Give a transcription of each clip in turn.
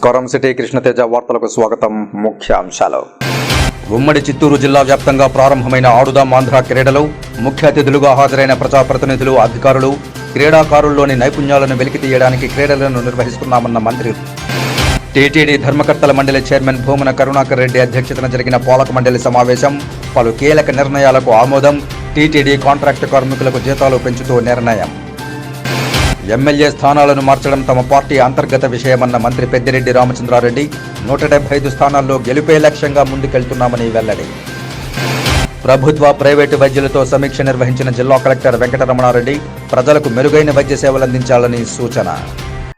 నమస్కారం. సిటీ కృష్ణతేజ వార్తలకు స్వాగతం. ముఖ్యాంశాలు. ఉమ్మడి చిత్తూరు జిల్లా వ్యాప్తంగా ప్రారంభమైన ఆడుదాం ఆంధ్ర క్రీడలు ముఖ్య అతిథులుగా హాజరైన ప్రజాప్రతినిధులు, అధికారులు, క్రీడాకారుల్లోని నైపుణ్యాలను వెలికితీయడానికి క్రీడలను నిర్వహిస్తున్నామన్న మంత్రి. టీటీడీ ధర్మకర్తల మండలి చైర్మన్ భూమన కరుణాకర్ రెడ్డి అధ్యక్షతన జరిగిన పాలక మండలి సమావేశం. పలు కీలక నిర్ణయాలకు ఆమోదం. టీటీడీ కాంట్రాక్టు కార్మికులకు జీతాలు పెంచుతూ నిర్ణయం. ఎమ్మెల్యే స్థానాలను మార్చడం తమ పార్టీ అంతర్గత విషయమన్న మంత్రి పెద్దిరెడ్డి రామచంద్రారెడ్డి. 175 స్థానాల్లో గెలుపే లక్ష్యంగా ముందుకెళ్తున్నామని వెల్లడి. ప్రభుత్వ, ప్రైవేటు వైద్యులతో సమీక్ష నిర్వహించిన జిల్లా కలెక్టర్ వెంకటరమణారెడ్డి. ప్రజలకు మెరుగైన వైద్య సేవలందించాలని సూచన.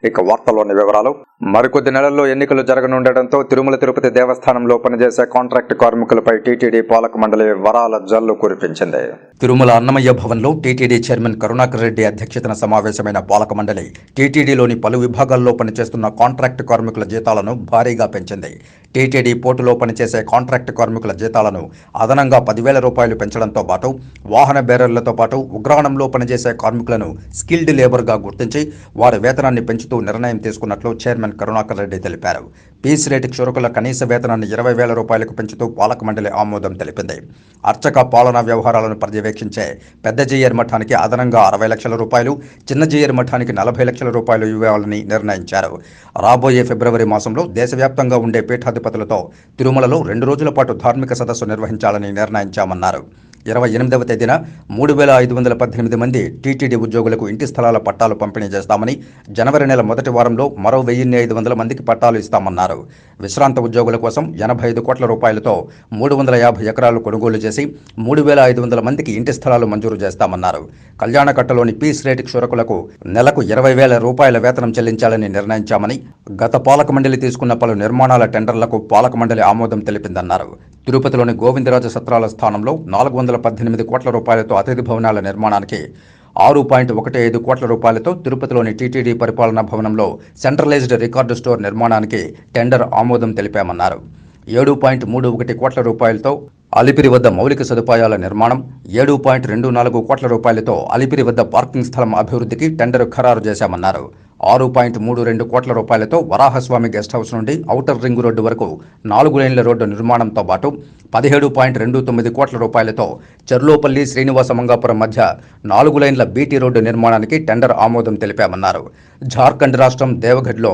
ఇక వార్తల్లోని వివరాలు. మరికొద్ది నెలల్లో ఎన్నికలు జరగనుండటంతో తిరుమల తిరుపతి దేవస్థానంలో పనిచేసే కాంట్రాక్టు కార్మికులపై టీటీడీ పాలక మండలి వరాల జల్లు కురిపించింది. తిరుమల అన్నమయ్య భవన్లో టీటీడీ చైర్మన్ కరుణాకర్ రెడ్డి అధ్యక్షతన సమావేశమైన పాలక మండలి టీటీడీలోని పలు విభాగాల్లో పనిచేస్తున్న కాంట్రాక్టు కార్మికుల జీతాలను భారీగా పెంచింది. టీటీడీ పోర్టులో పనిచేసే కాంట్రాక్టు కార్మికుల జీతాలను అదనంగా 10,000 రూపాయలు పెంచడంతో పాటు వాహన బేరర్లతో పాటు ఉగ్రాణంలో పనిచేసే కార్మికులను స్కిల్డ్ లేబర్గా గుర్తించి వారి వేతనాన్ని పెంచుతూ నిర్ణయం తీసుకున్నట్లు చైర్మన్ కరుణాకర్ రెడ్డి తెలిపారు. పీస్ రేటు క్షురకుల కనీస వేతనాన్ని 20,000 రూపాయలకు పెంచుతూ పాలక మండలి ఆమోదం తెలిపింది. అర్చక పాలనా వ్యవహారాలను పర్యవేక్షించే పెద్ద జీయర్ మఠానికి అదనంగా 60 లక్షల రూపాయలు, చిన్న జీయర్ మఠానికి 40 లక్షల రూపాయలు ఇవ్వాలని నిర్ణయించారు. రాబోయే ఫిబ్రవరి మాసంలో దేశవ్యాప్తంగా ఉండే పీఠాధిపతులతో తిరుమలలో 2 రోజుల పాటు ధార్మిక సదస్సు నిర్వహించాలని నిర్ణయించామన్నారు. 28వ తేదీన 3,518 మంది టీటీడీ ఉద్యోగులకు ఇంటి స్థలాల పట్టాలు పంపిణీ చేస్తామని, జనవరి నెల మొదటి వారంలో మరో 1,500 మందికి పట్టాలు ఇస్తామన్నారు. విశ్రాంత ఉద్యోగుల కోసం 85 కోట్ల రూపాయలతో 350 ఎకరాలు కొనుగోలు చేసి 3,500 మందికి ఇంటి స్థలాలు మంజూరు చేస్తామన్నారు. కళ్యాణకట్టలోని పీస్ రేటు క్షురకులకు నెలకు 20,000 రూపాయల వేతనం చెల్లించాలని నిర్ణయించామని, గత పాలక మండలి తీసుకున్న పలు నిర్మాణాల టెండర్లకు పాలక మండలి ఆమోదం తెలిపిందన్నారు. తిరుపతిలోని గోవిందరాజ సత్రాల స్థానంలో 418 కోట్ల రూపాయలతో అతిథి భవనాల నిర్మాణానికి, 6.15 కోట్ల రూపాయలతో తిరుపతిలోని టీటీడీ పరిపాలనా భవనంలో సెంట్రలైజ్డ్ రికార్డు స్టోర్ నిర్మాణానికి టెండర్ ఆమోదం తెలిపామన్నారు. 7.31 కోట్ల రూపాయలతో అలిపిరి వద్ద మౌలిక సదుపాయాల నిర్మాణం, 7.24 కోట్ల రూపాయలతో అలిపిరి వద్ద పార్కింగ్ స్థలం అభివృద్ధికి టెండర్ ఖరారు చేశామన్నారు. 6.32 కోట్ల రూపాయలతో వరాహస్వామి గెస్ట్ హౌస్ నుండి ఔటర్ రింగ్ రోడ్డు వరకు 4 లేన్ల రోడ్డు నిర్మాణంతో పాటు 17.29 కోట్ల రూపాయలతో చెర్లోపల్లి శ్రీనివాస మంగాపురం మధ్య 4 లైన్ల బీటీ రోడ్డు నిర్మాణానికి టెండర్ ఆమోదం తెలిపామన్నారు. జార్ఖండ్ రాష్ట్రం దేవగఢ్లో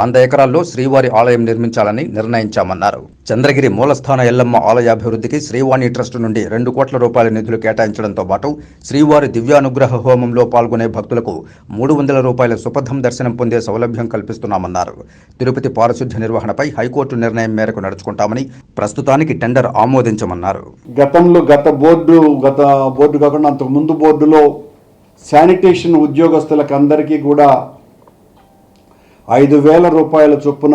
100 ఎకరాల్లో శ్రీవారి ఆలయం నిర్మించాలని నిర్ణయించామన్నారు. చంద్రగిరి మూలస్థాన ఎల్లమ్మ ఆలయాభివృద్ధికి శ్రీవాణి ట్రస్ట్ నుండి 2 కోట్ల రూపాయల నిధులు కేటాయించడంతో పాటు శ్రీవారి దివ్యానుగ్రహ హోమంలో పాల్గొనే భక్తులకు 300 రూపాయల సుపథం దర్శనం పొందే సౌలభ్యం కల్పిస్తున్నామన్నారు. తిరుపతి పారిశుద్ధ్య నిర్వహణపై హైకోర్టు నిర్ణయం మేరకు నడుచుకుంటామని, ప్రస్తుతానికి టెండర్ ఆమోదించమన్నారు. గత బోర్డు కాకుండా అంతకు ముందు బోర్డులో శానిటేషన్ ఉద్యోగస్తులకు అందరికీ కూడా 5,000 రూపాయల చొప్పున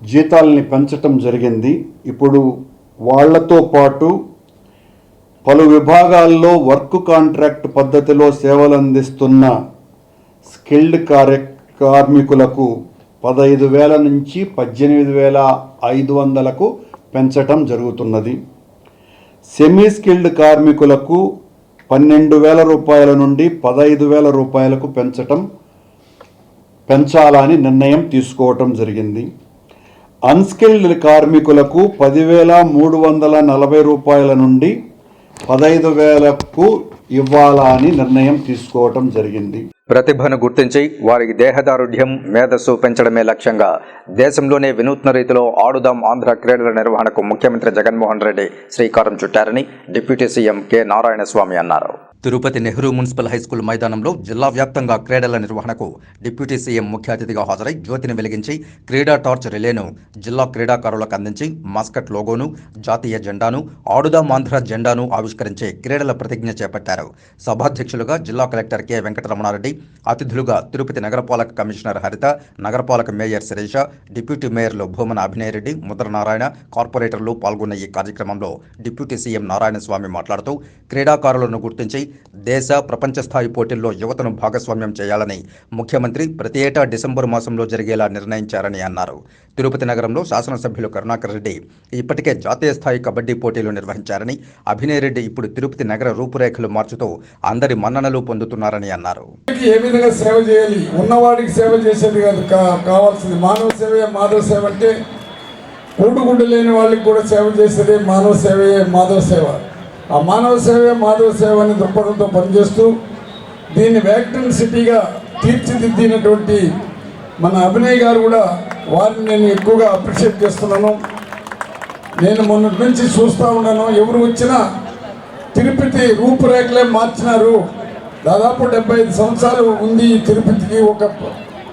జీతాలని పెంచటం జరిగింది. ఇప్పుడు వాళ్లతో పాటు పలు విభాగాల్లో వర్క్ కాంట్రాక్ట్ పద్ధతిలో సేవలు అందిస్తున్న స్కిల్డ్ కార్మికులకు 15,000 నుంచి 18,500కు పెంచటం జరుగుతున్నది. సెమీ స్కిల్డ్ కార్మికులకు 12,000 రూపాయల నుండి 15,000 రూపాయలకు పెంచాలని నిర్ణయం తీసుకోవటం జరిగింది. అన్స్కిల్డ్ కార్మికులకు 10,340 రూపాయల నుండి 15,000కు ఇవ్వాలని నిర్ణయం తీసుకోవటం జరిగింది. ప్రతిభను గుర్తించి వారికి దేహదారుఢ్యం, మేధస్సు పెంచడమే లక్ష్యంగా దేశంలోనే వినూత్న రీతిలో ఆడుదాం ఆంధ్ర క్రీడల నిర్వహణకు ముఖ్యమంత్రి జగన్మోహన్ రెడ్డి శ్రీకారం చుట్టారని డిప్యూటీ సీఎం కె నారాయణస్వామి అన్నారు. తిరుపతి నెహ్రూ మున్సిపల్ హైస్కూల్ మైదానంలో జిల్లా వ్యాప్తంగా క్రీడల నిర్వహణకు డిప్యూటీ సీఎం ముఖ్య అతిథిగా హాజరై జ్యోతిని వెలిగించి క్రీడా టార్చ్ రిలేను జిల్లా క్రీడాకారులకు అందించి మాస్కట్ లోగోను, జాతీయ జెండాను, ఆడుదాం ఆంధ్ర జెండాను ఆవిష్కరించి క్రీడల ప్రతిజ్ఞ చేపట్టారు. సభాధ్యక్షులుగా జిల్లా కలెక్టర్ కె వెంకటరమణారెడ్డి, అతిథులుగా తిరుపతి నగరపాలక కమిషనర్ హరిత, నగరపాలక మేయర్ శిరీష, డిప్యూటీ మేయర్లు భూమన అభినయ్ రెడ్డి, ముద్ర నారాయణ, కార్పొరేటర్లు పాల్గొన్న ఈ కార్యక్రమంలో డిప్యూటీ సీఎం నారాయణస్వామి మాట్లాడుతూ క్రీడాకారులను గుర్తించి దేశ ప్రపంచ స్థాయి పోటీల్లో యువతను భాగస్వామ్యం చేయాలని ముఖ్యమంత్రి ప్రతి ఏటా డిసెంబరు మాసంలో జరిగేలా నిర్ణయించారని అన్నారు. తిరుపతి నగరంలో శాసనసభ్యులు కరుణాకర్ రెడ్డి ఇప్పటికే జాతీయ స్థాయి కబడ్డీ పోటీలు నిర్వహించారని, అభినయ్ రెడ్డి ఇప్పుడు తిరుపతి నగర రూపురేఖలు మార్చుతూ అందరి మన్ననలు పొందుతున్నారని అన్నారు. ఏ విధంగా సేవ చేయాలి, ఉన్నవాడికి సేవ చేసేది కాదు కావాల్సింది మానవ సేవే మాధవ సేవ. అంటే కూడుగుడ్డు లేని వాళ్ళకి కూడా సేవ చేసేదే మానవ సేవయే మాధవ సేవ. ఆ మానవ సేవే మాధవ సేవ అనే దృక్పథంతో పనిచేస్తూ దీన్ని వ్యాక్టన్ సిటీగా తీర్చిదిద్దినటువంటి మన అభినయ్ గారు కూడా వారిని నేను ఎక్కువగా అప్రిషియేట్ చేస్తున్నాను. నేను మొన్నటి నుంచి చూస్తూ ఉన్నాను, ఎవరు వచ్చినా తిరుపతి రూపురేఖలే మార్చినారు. దాదాపు 75 సంవత్సరాలు ఉంది ఈ తిరుపతికి, ఒక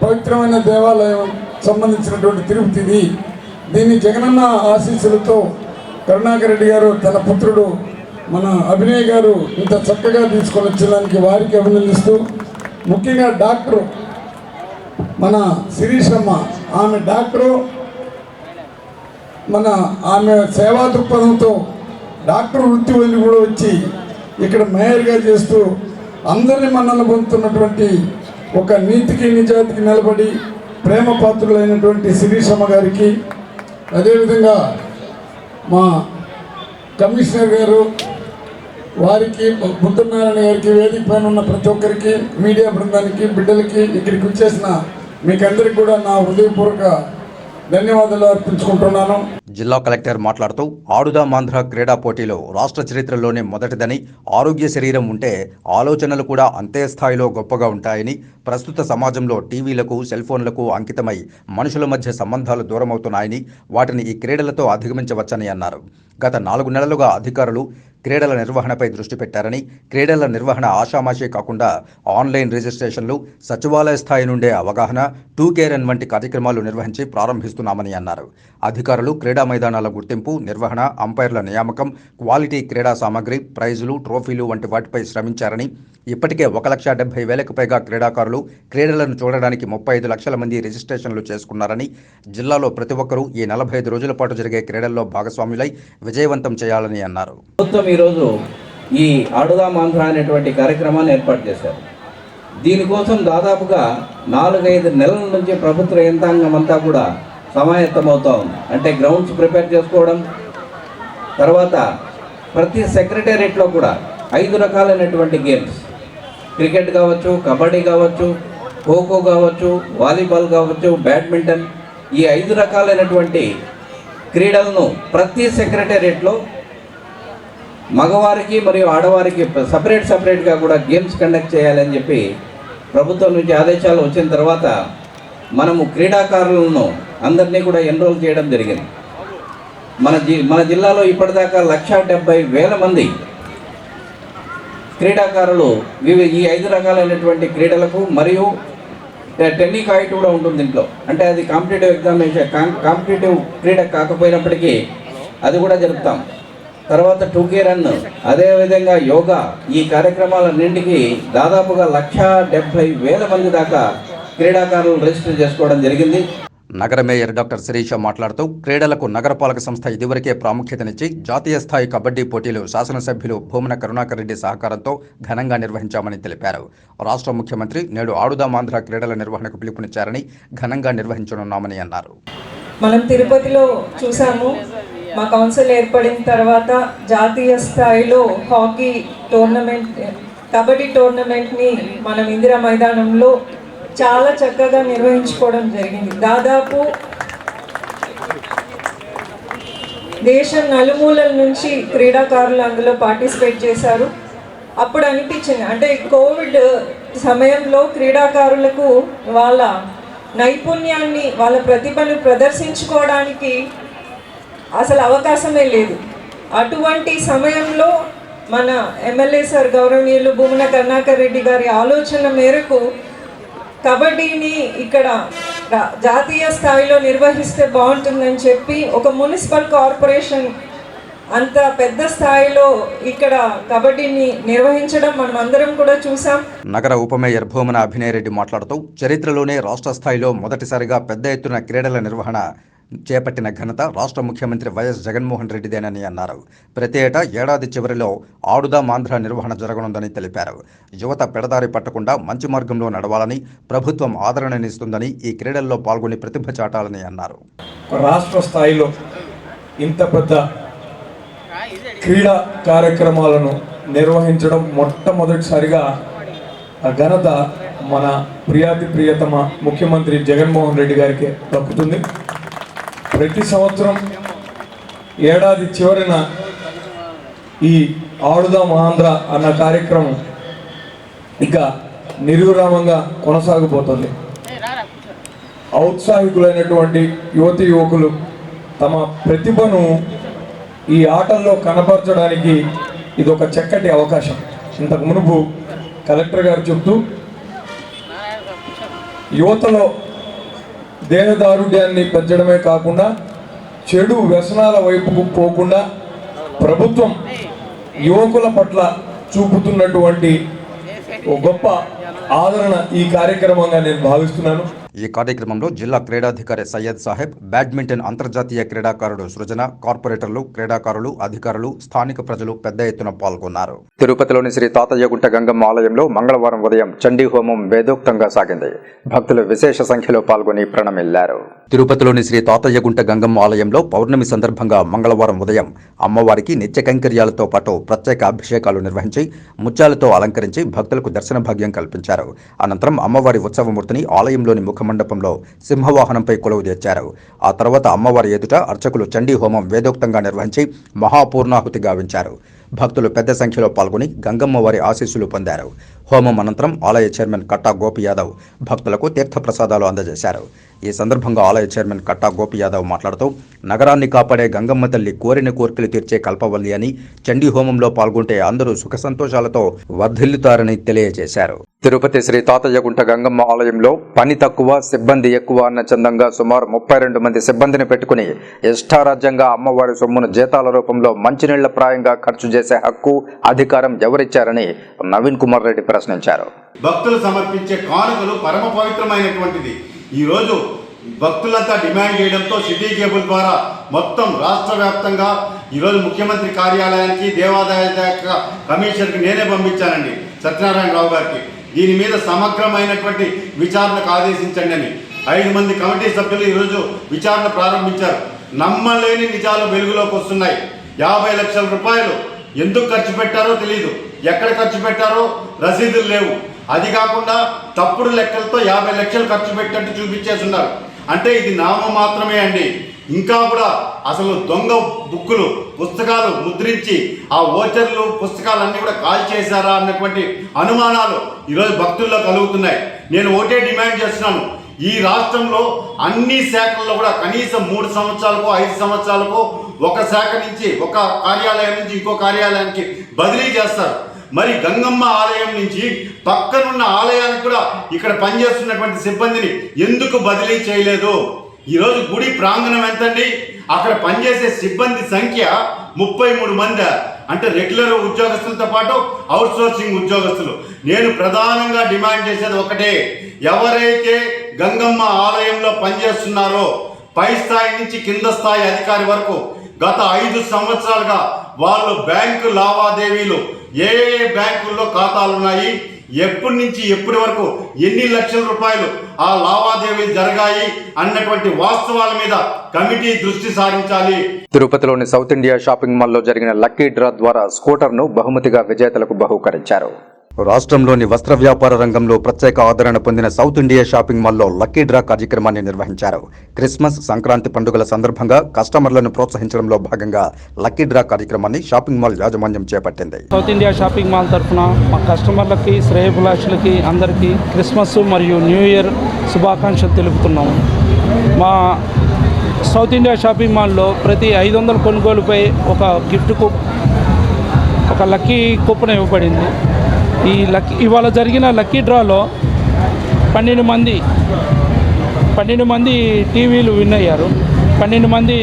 పవిత్రమైన దేవాలయం సంబంధించినటువంటి తిరుపతిది. దీన్ని జగనన్న ఆశీస్సులతో కరుణాకర్ రెడ్డి గారు తన పుత్రుడు మన అభినయ్ గారు ఇంత చక్కగా తీసుకొని వచ్చేదానికి వారికి అభినందిస్తూ, ముఖ్యంగా డాక్టరు మన శిరీషమ్మ, ఆమె డాక్టరు, ఆమె సేవా దృక్పథంతో డాక్టర్ వృత్తి వదిలి కూడా వచ్చి ఇక్కడ మేయర్గా చేస్తూ అందరినీ మన్నన పొందుతున్నటువంటి ఒక నీతికి నిజాతికి నిలబడి ప్రేమ పాత్రులైనటువంటి శిరీషమ్మ గారికి, అదేవిధంగా మా కమిషనర్ గారు వారికి, బుద్ధనారాయణ గారికి, వేదిక పైన ఉన్న ప్రతి ఒక్కరికి, మీడియా బృందానికి, బిడ్డలకి, ఇక్కడికి వచ్చేసిన మీకందరికి కూడా నా హృదయపూర్వక ధన్యవాదాలు అర్పించుకుంటున్నాను. జిల్లా కలెక్టర్ మాట్లాడుతూ ఆడుదామాంధ్ర క్రీడా పోటీలో రాష్ట్ర చరిత్రలోనే మొదటిదని, ఆరోగ్య శరీరం ఉంటే ఆలోచనలు కూడా అంతే స్థాయిలో గొప్పగా ఉంటాయని, ప్రస్తుత సమాజంలో టీవీలకు, సెల్ ఫోన్లకు అంకితమై మనుషుల మధ్య సంబంధాలు దూరమవుతున్నాయని, వాటిని ఈ క్రీడలతో అధిగమించవచ్చని అన్నారు. గత 4 నెలలుగా అధికారులు క్రీడల నిర్వహణపై దృష్టి పెట్టారని, క్రీడల నిర్వహణ ఆషామాషీ కాకుండా ఆన్లైన్ రిజిస్ట్రేషన్లు, సచివాలయ స్థాయి నుండే అవగాహన, 2K రన్ వంటి కార్యక్రమాలు నిర్వహించి ప్రారంభిస్తున్నామని అన్నారు. అధికారులు క్రీడా మైదానాల గుర్తింపు, నిర్వహణ, అంపైర్ల నియామకం, క్వాలిటీ క్రీడా సామగ్రి, ప్రైజులు, ట్రోఫీలు వంటి వాటిపై శ్రమించారని, ఇప్పటికే 1,70,000కు పైగా క్రీడాకారులు క్రీడలను చూడడానికి 35 లక్షల మంది రిజిస్ట్రేషన్లు చేసుకున్నారని, జిల్లాలో ప్రతి ఒక్కరూ ఈ 45 రోజుల పాటు జరిగే క్రీడల్లో భాగస్వాములై విజయవంతం చేయాలని అన్నారు. ఈరోజు ఈ ఆడుదామాంధ్ర అనేటువంటి కార్యక్రమాన్ని ఏర్పాటు చేశారు. దీనికోసం దాదాపుగా 4-5 నెలల నుంచి ప్రభుత్వ యంత్రాంగం అంతా కూడా సమాయత్తమవుతూ ఉంది. అంటే గ్రౌండ్స్ ప్రిపేర్ చేసుకోవడం, తర్వాత ప్రతి సెక్రటేరియట్లో కూడా 5 రకాలైనటువంటి గేమ్స్, క్రికెట్ కావచ్చు, కబడ్డీ కావచ్చు, ఖోఖో కావచ్చు, వాలీబాల్ కావచ్చు, బ్యాడ్మింటన్, ఈ 5 రకాలైనటువంటి క్రీడలను ప్రతి సెక్రటేరియట్లో మగవారికి మరియు ఆడవారికి సపరేట్గా కూడా గేమ్స్ కండక్ట్ చేయాలని చెప్పి ప్రభుత్వం నుంచి ఆదేశాలు వచ్చిన తర్వాత మనము క్రీడాకారులను అందరినీ కూడా ఎన్రోల్ చేయడం జరిగింది. మన జిల్లాలో ఇప్పటిదాకా 1,70,000 మంది క్రీడాకారులు ఈ 5 రకాలైనటువంటి క్రీడలకు, మరియు టెన్నికాయిట్ కూడా ఉంటుంది దీంట్లో. అంటే అది కాంపిటేటివ్ క్రీడ కాకపోయినప్పటికీ అది కూడా జరుపుతాం. తర్వాత 2K రన్, అదేవిధంగా యోగా, ఈ కార్యక్రమాలన్నింటికి దాదాపుగా 1,70,000 మంది దాకా క్రీడాకారులు రిజిస్టర్ చేసుకోవడం జరిగింది. నగర మేయర్ డాక్టర్ శిరీష మాట్లాడుతూ, క్రీడలకు నగరపాలక సంస్థ ఇదివరకే ప్రాముఖ్యతనిచ్చి జాతీయ స్థాయి కబడ్డీ పోటీలు శాసనసభ్యులు భూమన కరుణాకర్ రెడ్డి సహకారంతో ఘనంగా నిర్వహించామని తెలిపారు. రాష్ట్ర ముఖ్యమంత్రి నేడు ఆడుదామాంధ్ర క్రీడల నిర్వహణకు పిలుపునిచ్చారని, ఘనంగా నిర్వహించనున్నామని అన్నారు. మనం తిరుపతిలో చూసాము, మా కౌన్సిల్ ఏర్పడిన తర్వాత జాతీయ స్థాయిలో హాకీ టోర్నమెంట్, కబడ్డీ టోర్నమెంట్ని మనం ఇందిరా మైదానంలో చాలా చక్కగా నిర్వహించుకోవడం జరిగింది. దాదాపు దేశం నలుమూలల నుంచి క్రీడాకారులు అందులో పార్టిసిపేట్ చేశారు. అప్పుడు అనిపించింది, అంటే కోవిడ్ సమయంలో క్రీడాకారులకు వాళ్ళ నైపుణ్యాన్ని, వాళ్ళ ప్రతిభను ప్రదర్శించుకోవడానికి అసలు అవకాశమే లేదు. అటువంటి సమయంలో మన ఎమ్మెల్యే సార్ గౌరవనీయులు భూమన కరుణాకర్ రెడ్డి గారి ఆలోచన మేరకు కబడ్డీని ఇక్కడ జాతీయ స్థాయిలో నిర్వహిస్తే బాగుంటుందని చెప్పి ఒక మున్సిపల్ కార్పొరేషన్ అంత పెద్ద స్థాయిలో ఇక్కడ కబడ్డీని నిర్వహించడం మనం అందరం కూడా చూసాం. నగర ఉప మేయర్ భూమన అభినయ్ రెడ్డి మాట్లాడుతూ, చరిత్రలోనే రాష్ట్ర స్థాయిలో మొదటిసారిగా పెద్ద ఎత్తున క్రీడల నిర్వహణ చేపట్టిన ఘనత రాష్ట్ర ముఖ్యమంత్రి వైఎస్ జగన్మోహన్ రెడ్డిదేనని అన్నారు. ప్రతి ఏటా ఏడాది చివరిలో ఆడుదాం ఆంధ్ర నిర్వహణ జరగనుందని తెలిపారు. యువత పెడదారి పట్టకుండా మంచి మార్గంలో నడవాలని, ప్రభుత్వం ఆదరణనిస్తుందని, ఈ క్రీడల్లో పాల్గొని ప్రతిభ చాటాలని అన్నారు. రాష్ట్ర స్థాయిలో ఇంత పెద్ద క్రీడా కార్యక్రమాలను నిర్వహించడం మొట్టమొదటిసారిగా ఆ ఘనత మన ప్రియతమ ముఖ్యమంత్రి జగన్మోహన్ రెడ్డి గారికి దక్కుతుంది. ప్రతి సంవత్సరం ఏడాది చివరిన ఈ ఆడుదాం ఆంధ్ర అన్న కార్యక్రమం ఇక నిర్విరామంగా కొనసాగిపోతుంది. ఔత్సాహికులైనటువంటి యువతీ యువకులు తమ ప్రతిభను ఈ ఆటల్లో కనపరచడానికి ఇది ఒక చక్కటి అవకాశం. ఇంతకు మునుపు కలెక్టర్ గారు చెప్తూ యువతలో దేహదారుఢ్యాన్ని పెంచడమే కాకుండా చెడు వ్యసనాల వైపుకు పోకుండా ప్రభుత్వం యువకుల పట్ల చూపుతున్నటువంటి ఒక గొప్ప ఆదరణ ఈ కార్యక్రమంగా నేను భావిస్తున్నాను. ఈ కార్యక్రమంలో జిల్లా క్రీడాధికారి సయ్యద్ సాహెబ్, బ్యాడ్మింటన్ అంతర్జాతీయ క్రీడాకారుడు సృజన, కార్పొరేటర్లు, క్రీడాకారులు, అధికారులు, స్థానిక ప్రజలు పెద్ద ఎత్తున పాల్గొన్నారు. తిరుపతిలోని శ్రీ తాతయ్యగుంట గంగమ్మ ఆలయంలో మంగళవారం ఉదయం చండీ హోమం వేదోక్తంగా సాగింది. భక్తులు విశేష సంఖ్యలో పాల్గొని ప్రణమిల్లారు. తిరుపతిలోని శ్రీ తాతయ్యగుంట గంగమ్మ ఆలయంలో పౌర్ణమి సందర్భంగా మంగళవారం ఉదయం అమ్మవారికి నిత్య కైంకర్యాలతో పాటు ప్రత్యేక అభిషేకాలు నిర్వహించి ముత్యాలతో అలంకరించి భక్తులకు దర్శన భాగ్యం కల్పించారు. అనంతరం అమ్మవారి ఉత్సవమూర్తిని ఆలయంలోని ముఖమండపంలో సింహవాహనంపై కొలువు తెచ్చారు. ఆ తర్వాత అమ్మవారి ఎదుట అర్చకులు చండీ హోమం వేదోక్తంగా నిర్వహించి మహాపూర్ణాహుతి గావించారు. భక్తులు పెద్ద సంఖ్యలో పాల్గొని గంగమ్మ వారి ఆశీస్సులు పొందారు. హోమం అనంతరం ఆలయ చైర్మన్ కట్టా గోపి యాదవ్ భక్తులకు తీర్థప్రసాదాలు అందజేశారు. ఈ సందర్భంగా ఆలయ చైర్మన్ కట్టా గోపి యాదవ్ మాట్లాడుతూ నగరాన్ని కాపాడే గంగమ్మ తల్లి కోరిన కోర్కెలు తీర్చే కల్పవల్లి అని, చండీ హోమంలో పాల్గొంటే అందరూ సుఖ సంతోషాలతో వర్ధిల్లుతారని తెలియజేశారు. తిరుపతి శ్రీ తాతయ్యగుంట గంగమ్మ ఆలయంలో పని తక్కువ సిబ్బంది ఎక్కువ అన్న చందంగా సుమారు 32 మంది సిబ్బందిని పెట్టుకుని ఇష్టారాజ్యంగా అమ్మవారి సొమ్మును జీతాల రూపంలో మంచినీళ్ల ప్రాయంగా ఖర్చు చేసే హక్కు, అధికారం ఎవరిచ్చారని నవీన్ కుమార్ రెడ్డి ప్రశ్నించారు. భక్తులు సమర్పించే కానుకలు పరమ పవిత్రమైనటువంటిది. ఈరోజు భక్తులంతా డిమాండ్ చేయడంతో సిటీ కేబుల్ ద్వారా మొత్తం రాష్ట్ర వ్యాప్తంగా ఈరోజు ముఖ్యమంత్రి కార్యాలయానికి, దేవాదాయ కమిషనర్కి నేనే పంపించానండి, సత్యనారాయణరావు గారికి. దీని మీద సమగ్రమైనటువంటి విచారణకు ఆదేశించండి అని 5 మంది కమిటీ సభ్యులు ఈరోజు విచారణ ప్రారంభించారు. నమ్మలేని నిజాలు వెలుగులోకి వస్తున్నాయి. 50 లక్షల రూపాయలు ఎందుకు ఖర్చు పెట్టారో తెలియదు, ఎక్కడ ఖర్చు పెట్టారో రసీదులు లేవు. అది కాకుండా తప్పుడు లెక్కలతో 50 లక్షలు ఖర్చు పెట్టినట్టు చూపించేస్తున్నారు. అంటే ఇది నామం మాత్రమే అండి. ఇంకా కూడా అసలు దొంగ బుక్కులు, పుస్తకాలు ముద్రించి ఆ ఓచర్లు, పుస్తకాలన్నీ కూడా కాల్ చేశారా అన్నటువంటి అనుమానాలు ఈరోజు భక్తుల్లో కలుగుతున్నాయి. నేను ఒకటే డిమాండ్ చేస్తున్నాను, ఈ రాష్ట్రంలో అన్ని శాఖల్లో కూడా కనీసం 3 సంవత్సరాలకు 5 సంవత్సరాలకు ఒక శాఖ నుంచి, ఒక కార్యాలయం నుంచి ఇంకో కార్యాలయానికి బదిలీ చేస్తారు. మరి గంగమ్మ ఆలయం నుంచి పక్కనున్న ఆలయానికి కూడా ఇక్కడ పనిచేస్తున్నటువంటి సిబ్బందిని ఎందుకు బదిలీ చేయలేదు? ఈరోజు గుడి ప్రాంగణం ఎంతండి? అక్కడ పనిచేసే సిబ్బంది సంఖ్య 33 మంది. అంటే రెగ్యులర్ ఉద్యోగస్తులతో పాటు అవుట్ సోర్సింగ్ ఉద్యోగస్తులు. నేను ప్రధానంగా డిమాండ్ చేసేది ఒకటే, ఎవరైతే గంగమ్మ ఆలయంలో పనిచేస్తున్నారో పై స్థాయి నుంచి కింద స్థాయి అధికారి వరకు గత 5 సంవత్సరాలుగా వాళ్ళు బ్యాంకు లావాదేవీలు, ఏ బ్యాంకుల్లో ఖాతాలు ఉన్నాయి, ఎప్పటి నుంచి ఎప్పటి వరకు ఎన్ని లక్షల రూపాయలు ఆ లావాదేవీలు జరిగాయి అన్నటువంటి వాస్తవాల మీద కమిటీ దృష్టి సారించాలి. తిరుపతిలోని సౌత్ ఇండియా షాపింగ్ మాల్లో జరిగిన లక్కీ డ్రా ద్వారా స్కూటర్ను బహుమతిగా విజేతలకు బహూకరించారు. రాష్ట్రంలోని వస్త్ర వ్యాపార రంగంలో ప్రత్యేక ఆదరణ పొందిన సౌత్ ఇండియా షాపింగ్ మాల్లో లక్కీ డ్రా కార్యక్రమాన్ని నిర్వహించారు. క్రిస్మస్, సంక్రాంతి పండుగల సందర్భంగా కస్టమర్లను ప్రోత్సహించడంలో భాగంగా లక్కీ డ్రా కార్యక్రమాన్ని షాపింగ్ మాల్ యాజమాన్యం చేపట్టింది. సౌత్ ఇండియా షాపింగ్ మాల్ తరఫున మా కస్టమర్లకి, శ్రేయభిలాషులకి అందరికీ క్రిస్మస్ మరియు న్యూ ఇయర్ శుభాకాంక్షలు తెలుపుతున్నాము. మా సౌత్ ఇండియా షాపింగ్ మాల్లో ప్రతి 500 కొనుగోలుపై ఒక గిఫ్ట్ ఒక లక్కీ కూపన్ ఇవ్వబడింది. ఇవాళ జరిగిన లక్కీ డ్రాలో 12 మంది టీవీలు విన్ అయ్యారు, 12 మంది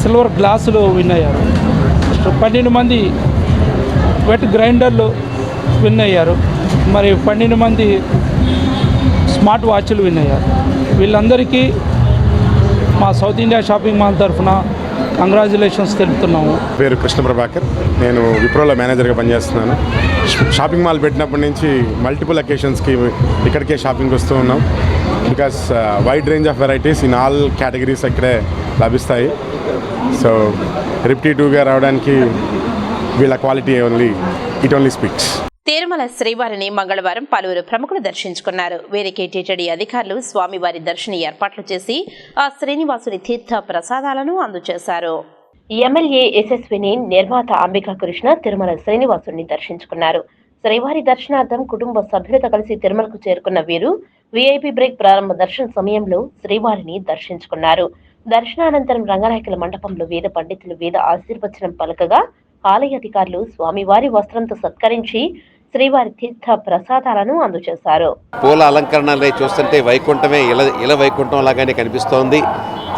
సిల్వర్ గ్లాసులు విన్ అయ్యారు, 12 మంది వెట్ గ్రైండర్లు విన్ అయ్యారు, మరి 12 మంది స్మార్ట్ వాచ్లు విన్ అయ్యారు. వీళ్ళందరికీ మా సౌత్ ఇండియా షాపింగ్ మాల్ తరఫున కంగ్రాచులేషన్స్ తెలుపుతున్నాము. పేరు కృష్ణ ప్రభాకర్, నేను విప్రోలో మేనేజర్గా పనిచేస్తున్నాను. షాపింగ్ మాల్ పెట్టినప్పటి నుంచి మల్టిపుల్ అకేషన్స్కి ఇక్కడికే షాపింగ్ వస్తూ ఉన్నాం. Because wide range of varieties in all categories ఇక్కడే లభిస్తాయి. సో రిపిటేటివ్గా రావడానికి వీళ్ళ quality it only speaks. Tirumala శ్రీవారిని మంగళవారం పలువురు ప్రముఖులు దర్శించుకున్నారు. వీరికి టీటీడీ అధికారులు స్వామివారి దర్శన ఏర్పాట్లు చేసి ఆ శ్రీనివాసుని తీర్థ ప్రసాదాలను అందజేశారు. ఎమ్మెల్యే యశస్విని నిర్మాత అంబికా కృష్ణ తిరుమల శ్రీనివాసుని దర్శించుకున్నారు. శ్రీవారి దర్శనార్థం కుటుంబ సభ్యులతో కలిసి తిరుమలకు చేరుకున్న వీరు వీఐపీ బ్రేక్ ప్రారంభ దర్శన సమయంలో శ్రీవారిని దర్శించుకున్నారు. దర్శనానంతరం రంగనాయకుల మండపంలో వేద పండితులు వేద ఆశీర్వచనం పలకగా ఆలయ అధికారులు స్వామివారి వస్త్రంతో సత్కరించి శ్రీవారి తీర్థ ప్రసాదాలను అందజేశారు. పూల అలంకరణలు చూస్తుంటే వైకుంఠమే ఇల వైకుంఠం లాగానే కనిపిస్తోంది.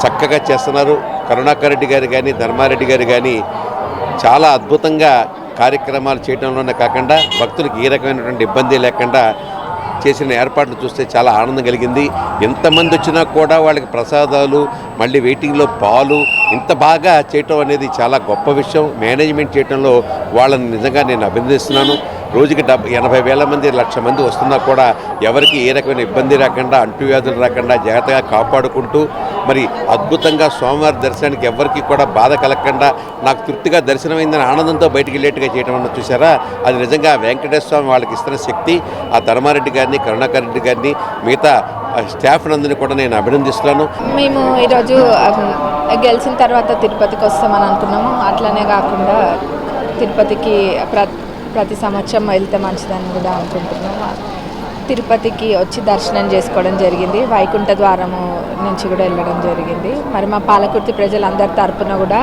చక్కగా చేస్తున్నారు. కరుణాకర్ రెడ్డి గారు కానీ ధర్మారెడ్డి గారు కానీ చాలా అద్భుతంగా కార్యక్రమాలు చేయడంలోనే కాకుండా భక్తులకు ఏ రకమైనటువంటి ఇబ్బంది లేకుండా చేసిన ఏర్పాట్లు చూస్తే చాలా ఆనందం కలిగింది. ఎంతమంది వచ్చినా కూడా వాళ్ళకి ప్రసాదాలు, మళ్ళీ వెయిటింగ్లో పాలు ఇంత బాగా చేయటం అనేది చాలా గొప్ప విషయం. మేనేజ్మెంట్ చేయడంలో వాళ్ళని నిజంగా నేను అభినందిస్తున్నాను. రోజుకి 80,000 మంది 1,00,000 మంది వస్తున్నా కూడా ఎవరికి ఏ రకమైన ఇబ్బంది రాకుండా, అంటువ్యాధులు రాకుండా జాగ్రత్తగా కాపాడుకుంటూ మరి అద్భుతంగా స్వామివారి దర్శనానికి ఎవరికి కూడా బాధ కలగకుండా నాకు తృప్తిగా దర్శనమైందని ఆనందంతో బయటికి వెళ్ళేట్టుగా చేయడం అన్న చూసారా, అది నిజంగా వెంకటేశ్వర స్వామి వాళ్ళకి ఇస్తున్న శక్తి. ఆ ధర్మారెడ్డి గారిని, కరుణాకర్ రెడ్డి గారిని, మిగతా స్టాఫ్ నందుని కూడా నేను అభినందిస్తున్నాను. మేము ఈరోజు గెలిచిన తర్వాత తిరుపతికి వస్తామని అనుకున్నాము. అట్లనే కాకుండా తిరుపతికి ప్రతి సంవత్సరం వెళ్తే మంచిదని కూడా అనుకుంటున్నాము. తిరుపతికి వచ్చి దర్శనం చేసుకోవడం జరిగింది. వైకుంఠ ద్వారము నుంచి కూడా వెళ్ళడం జరిగింది. మరి మా పాలకుర్తి ప్రజలందరి తరపున కూడా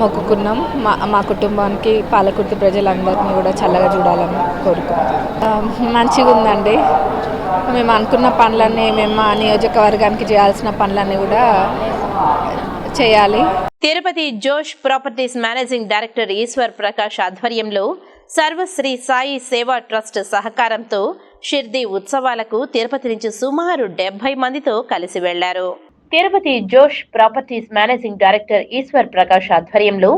మొక్కుకున్నాం. మా కుటుంబానికి పాలకుర్తి ప్రజలందరినీ కూడా చల్లగా చూడాలని కోరుకుంటున్నాం. మంచిగా ఉందండి. మేము అనుకున్న పనులన్నీ, మేము మా నియోజకవర్గానికి చేయాల్సిన పనులన్నీ కూడా చేయాలి. Tirupati Josh properties managing director Eshwar Prakash ఆధ్వర్యంలో సర్వశ్రీ సాయి సేవా ట్రస్ట్ సహకారంతో షిర్దీ ఉత్సవాలకు తిరుపతి నుంచి సుమారు 70 మందితో కలిసి వెళ్లారు. Tirupati Josh properties managing director Eshwar Prakash ఆధ్వర్యంలో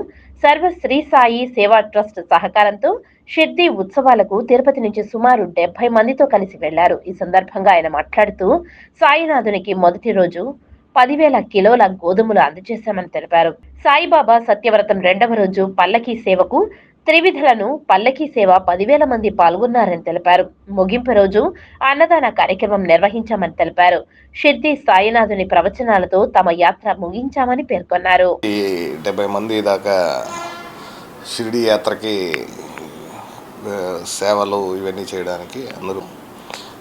సర్వశ్రీ సాయి సేవా ట్రస్ట్ సహకారంతో షిర్దీ ఉత్సవాలకు తిరుపతి నుంచి సుమారు 70 మందితో కలిసి వెళ్లారు. ఈ సందర్భంగా ఆయన మాట్లాడుతూ సాయినాథునికి మొదటి రోజు 10,000 కిలోల గోధుమలు అందజేశామని తెలిపారు. సాయిబాబా సత్యవ్రతం 2వ రోజు పల్లకీ సేవకు త్రివిధులను పల్లకీ సేవ 10,000 మంది పాల్గొన్నారని తెలిపారు. ముగింపు రోజు అన్నదాన కార్యక్రమం నిర్వహించామని తెలిపారు. షిర్దీ సాయినాథుని ప్రవచనాలతో తమ యాత్ర ముగించామని పేర్కొన్నారు. 70 మంది దాకా షిర్డీ యాత్రకి సేవలు ఇవన్నీ చేయడానికి అందరూ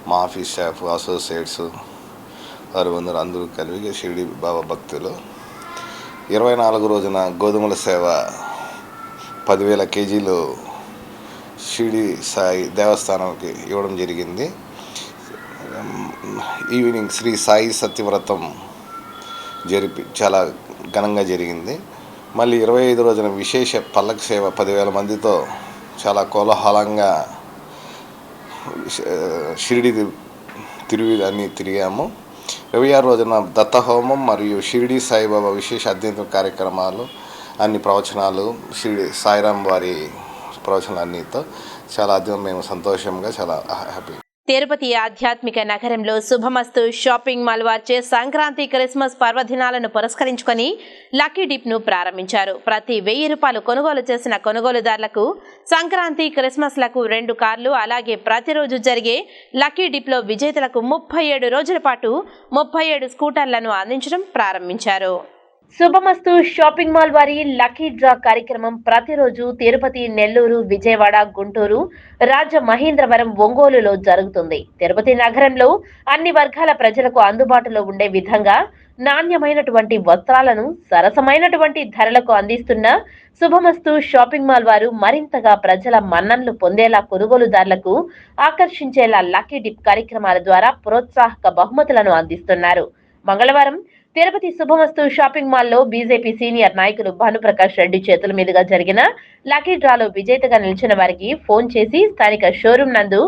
మా ఆఫీస్ స్టాఫ్, అసోసియేట్స్, అందరూ కలిపి షిర్డీ బాబా భక్తులు 24 రోజున గోధుమల సేవ 10,000 కేజీలు షిర్డీ సాయి దేవస్థానంకి ఇవ్వడం జరిగింది. ఈవినింగ్ శ్రీ సాయి సత్యవ్రతం జరిపి చాలా ఘనంగా జరిగింది. మళ్ళీ 25 రోజున విశేష పల్లకి సేవ 10,000 మందితో చాలా కోలాహలంగా షిరిడి అన్నీ తిరిగాము. 26 రోజున దత్తహోమం మరియు షిరిడి సాయిబాబా విశేష అధ్యయన కార్యక్రమాలు, అన్ని ప్రవచనాలు, షిరిడి సాయిరాం వారి ప్రవచనాలన్నీతో చాలా మేము సంతోషంగా చాలా హ్యాపీ. తిరుపతి ఆధ్యాత్మిక నగరంలో శుభమస్తు షాపింగ్ మాల్ వారిచే సంక్రాంతి, క్రిస్మస్ పర్వదినాలను పురస్కరించుకొని లక్కీ డిప్ ను ప్రారంభించారు. ప్రతి 1,000 రూపాయలు కొనుగోలు చేసిన కొనుగోలుదారులకు సంక్రాంతి, క్రిస్మస్లకు 2 కార్లు, అలాగే ప్రతిరోజు జరిగే లక్కీ డిప్ లో విజేతలకు 37 రోజుల పాటు 37 స్కూటర్లను అందించడం ప్రారంభించారు. శుభమస్తు షాపింగ్ మాల్ వారి లక్కీ డ్రా కార్యక్రమం ప్రతిరోజు తిరుపతి, నెల్లూరు, విజయవాడ, గుంటూరు, రాజమహేంద్రవరం, ఒంగోలులో జరుగుతుంది. తిరుపతి నగరంలో అన్ని వర్గాల ప్రజలకు అందుబాటులో ఉండే విధంగా నాణ్యమైనటువంటి వస్త్రాలను సరసమైనటువంటి ధరలకు అందిస్తున్న శుభమస్తు షాపింగ్ మాల్ వారు మరింతగా ప్రజల మన్ననలు పొందేలా కొనుగోలుదారులకు ఆకర్షించేలా లక్కీ డిప్ కార్యక్రమాల ద్వారా ప్రోత్సాహక బహుమతులను అందిస్తున్నారు. మంగళవారం తిరుపతి శుభమస్తు షాపింగ్ మాల్లో బీజేపీ సీనియర్ నాయకులు భానుప్రకాష్ రెడ్డి చేతుల మీదుగా జరిగిన లక్కీ డ్రాలో విజేతగా నిలిచిన వారికి ఫోన్ చేసి స్థానిక షోరూం నందు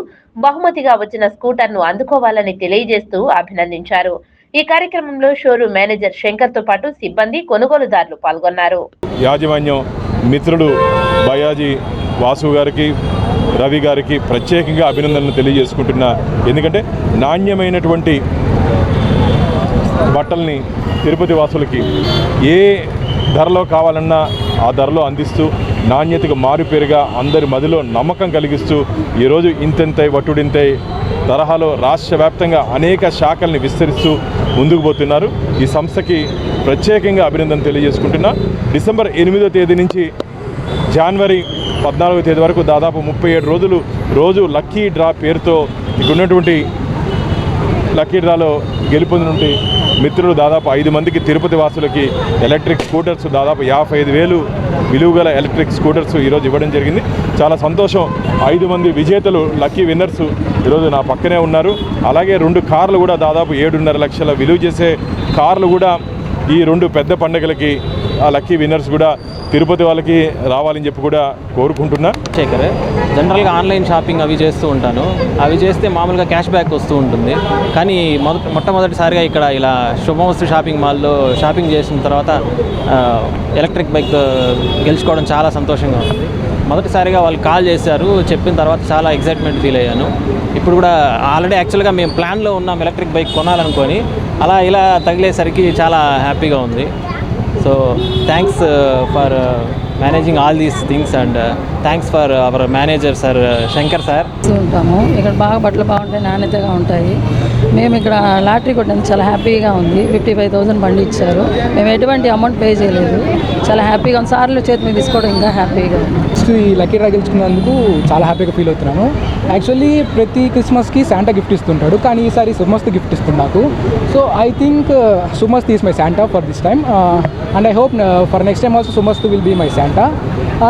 బహుమతిగా వచ్చిన స్కూటర్ ను అందుకోవాలని తెలియజేస్తూ అభినందించారు. ఈ కార్యక్రమంలో షోరూమ్ మేనేజర్ శంకర్ తో పాటు సిబ్బంది, కొనుగోలుదారులు పాల్గొన్నారు. యాజమాన్యం మిత్రుడు బయాజీ వాసు గారికి, రవి గారికి ప్రత్యేకంగా అభినందనలు తెలియజేసుకుంటున్నా. ఎందుకంటే నాణ్యమైనటువంటి బట్టల్ని తిరుపతి వాసులకి ఏ ధరలో కావాలన్నా ఆ ధరలో అందిస్తూ నాణ్యతకు మారుపేరుగా అందరి మదిలో నమ్మకం కలిగిస్తూ ఈరోజు ఇంతెంతై వట్టుడింతై తరహాలో రాష్ట్ర వ్యాప్తంగా అనేక శాఖల్ని విస్తరిస్తూ ముందుకు పోతున్నారు. ఈ సంస్థకి ప్రత్యేకంగా అభినందన తెలియజేసుకుంటున్నా. డిసెంబర్ 8వ తేదీ నుంచి జనవరి 14వ తేదీ వరకు దాదాపు 37 రోజులు రోజు లక్కీ డ్రా పేరుతో ఇక్కడ ఉన్నటువంటి లక్కీ డ్రాలో గెలుపొందినటువంటి మిత్రులు దాదాపు 5 మందికి తిరుపతి వాసులకి ఎలక్ట్రిక్ స్కూటర్స్ దాదాపు 55,000 విలువ గల ఎలక్ట్రిక్ స్కూటర్స్ ఈరోజు ఇవ్వడం జరిగింది. చాలా సంతోషం. 5 మంది విజేతలు లక్కీ విన్నర్స్ ఈరోజు నా పక్కనే ఉన్నారు. అలాగే 2 కార్లు కూడా దాదాపు 7.5 లక్షల విలువ చేసే కార్లు కూడా ఈ 2 పెద్ద పండుగలకి ఆ లక్కీ విన్నర్స్ కూడా తిరుపతి వాళ్ళకి రావాలని చెప్పి కూడా కోరుకుంటున్నా. శేఖర్, జనరల్గా ఆన్లైన్ షాపింగ్ అవి చేస్తూ ఉంటాను. అవి చేస్తే మామూలుగా క్యాష్ బ్యాక్ వస్తూ ఉంటుంది. కానీ మొట్టమొదటిసారిగా ఇక్కడ ఇలా శుభమస్తు షాపింగ్ మాల్లో షాపింగ్ చేసిన తర్వాత ఎలక్ట్రిక్ బైక్ గెలుచుకోవడం చాలా సంతోషంగా ఉంది. మొదటిసారిగా వాళ్ళు కాల్ చేశారు, చెప్పిన తర్వాత చాలా ఎక్సైట్మెంట్ ఫీల్ అయ్యాను. ఇప్పుడు కూడా ఆల్రెడీ యాక్చువల్గా మేము ప్లాన్లో ఉన్నాం ఎలక్ట్రిక్ బైక్ కొనాలనుకొని, అలా ఇలా తగిలేసరికి చాలా హ్యాపీగా ఉంది. So thanks for managing all these things and thanks for hour manager sir Shankar sir. ఉంటాము ఇక్కడ బాగా బట్టలు బాగుంటాయి, నాణ్యతగా ఉంటాయి. మేము ఇక్కడ లాటరీ కొట్టినందుకు చాలా హ్యాపీగా ఉంది. 55,000 బండి ఇచ్చారు. మేము ఎటువంటి అమౌంట్ పే చేయలేదు. చాలా హ్యాపీగా ఉంది. సార్లు చేతి మీద తీసుకోవడం ఇంకా హ్యాపీగా ఉంది. ఈ లక్కీ డ్రా గెలుచుకున్నందుకు చాలా హ్యాపీగా ఫీల్ అవుతున్నాను. యాక్చువల్లీ ప్రతి క్రిస్మస్కి శాంటా గిఫ్ట్ ఇస్తుంటాడు, కానీ ఈసారి శుభమస్తు గిఫ్ట్ ఇస్తుంది నాకు. So I think Subhamastu is my Santa for this time and I hope for next time also Subhamastu will be my Santa.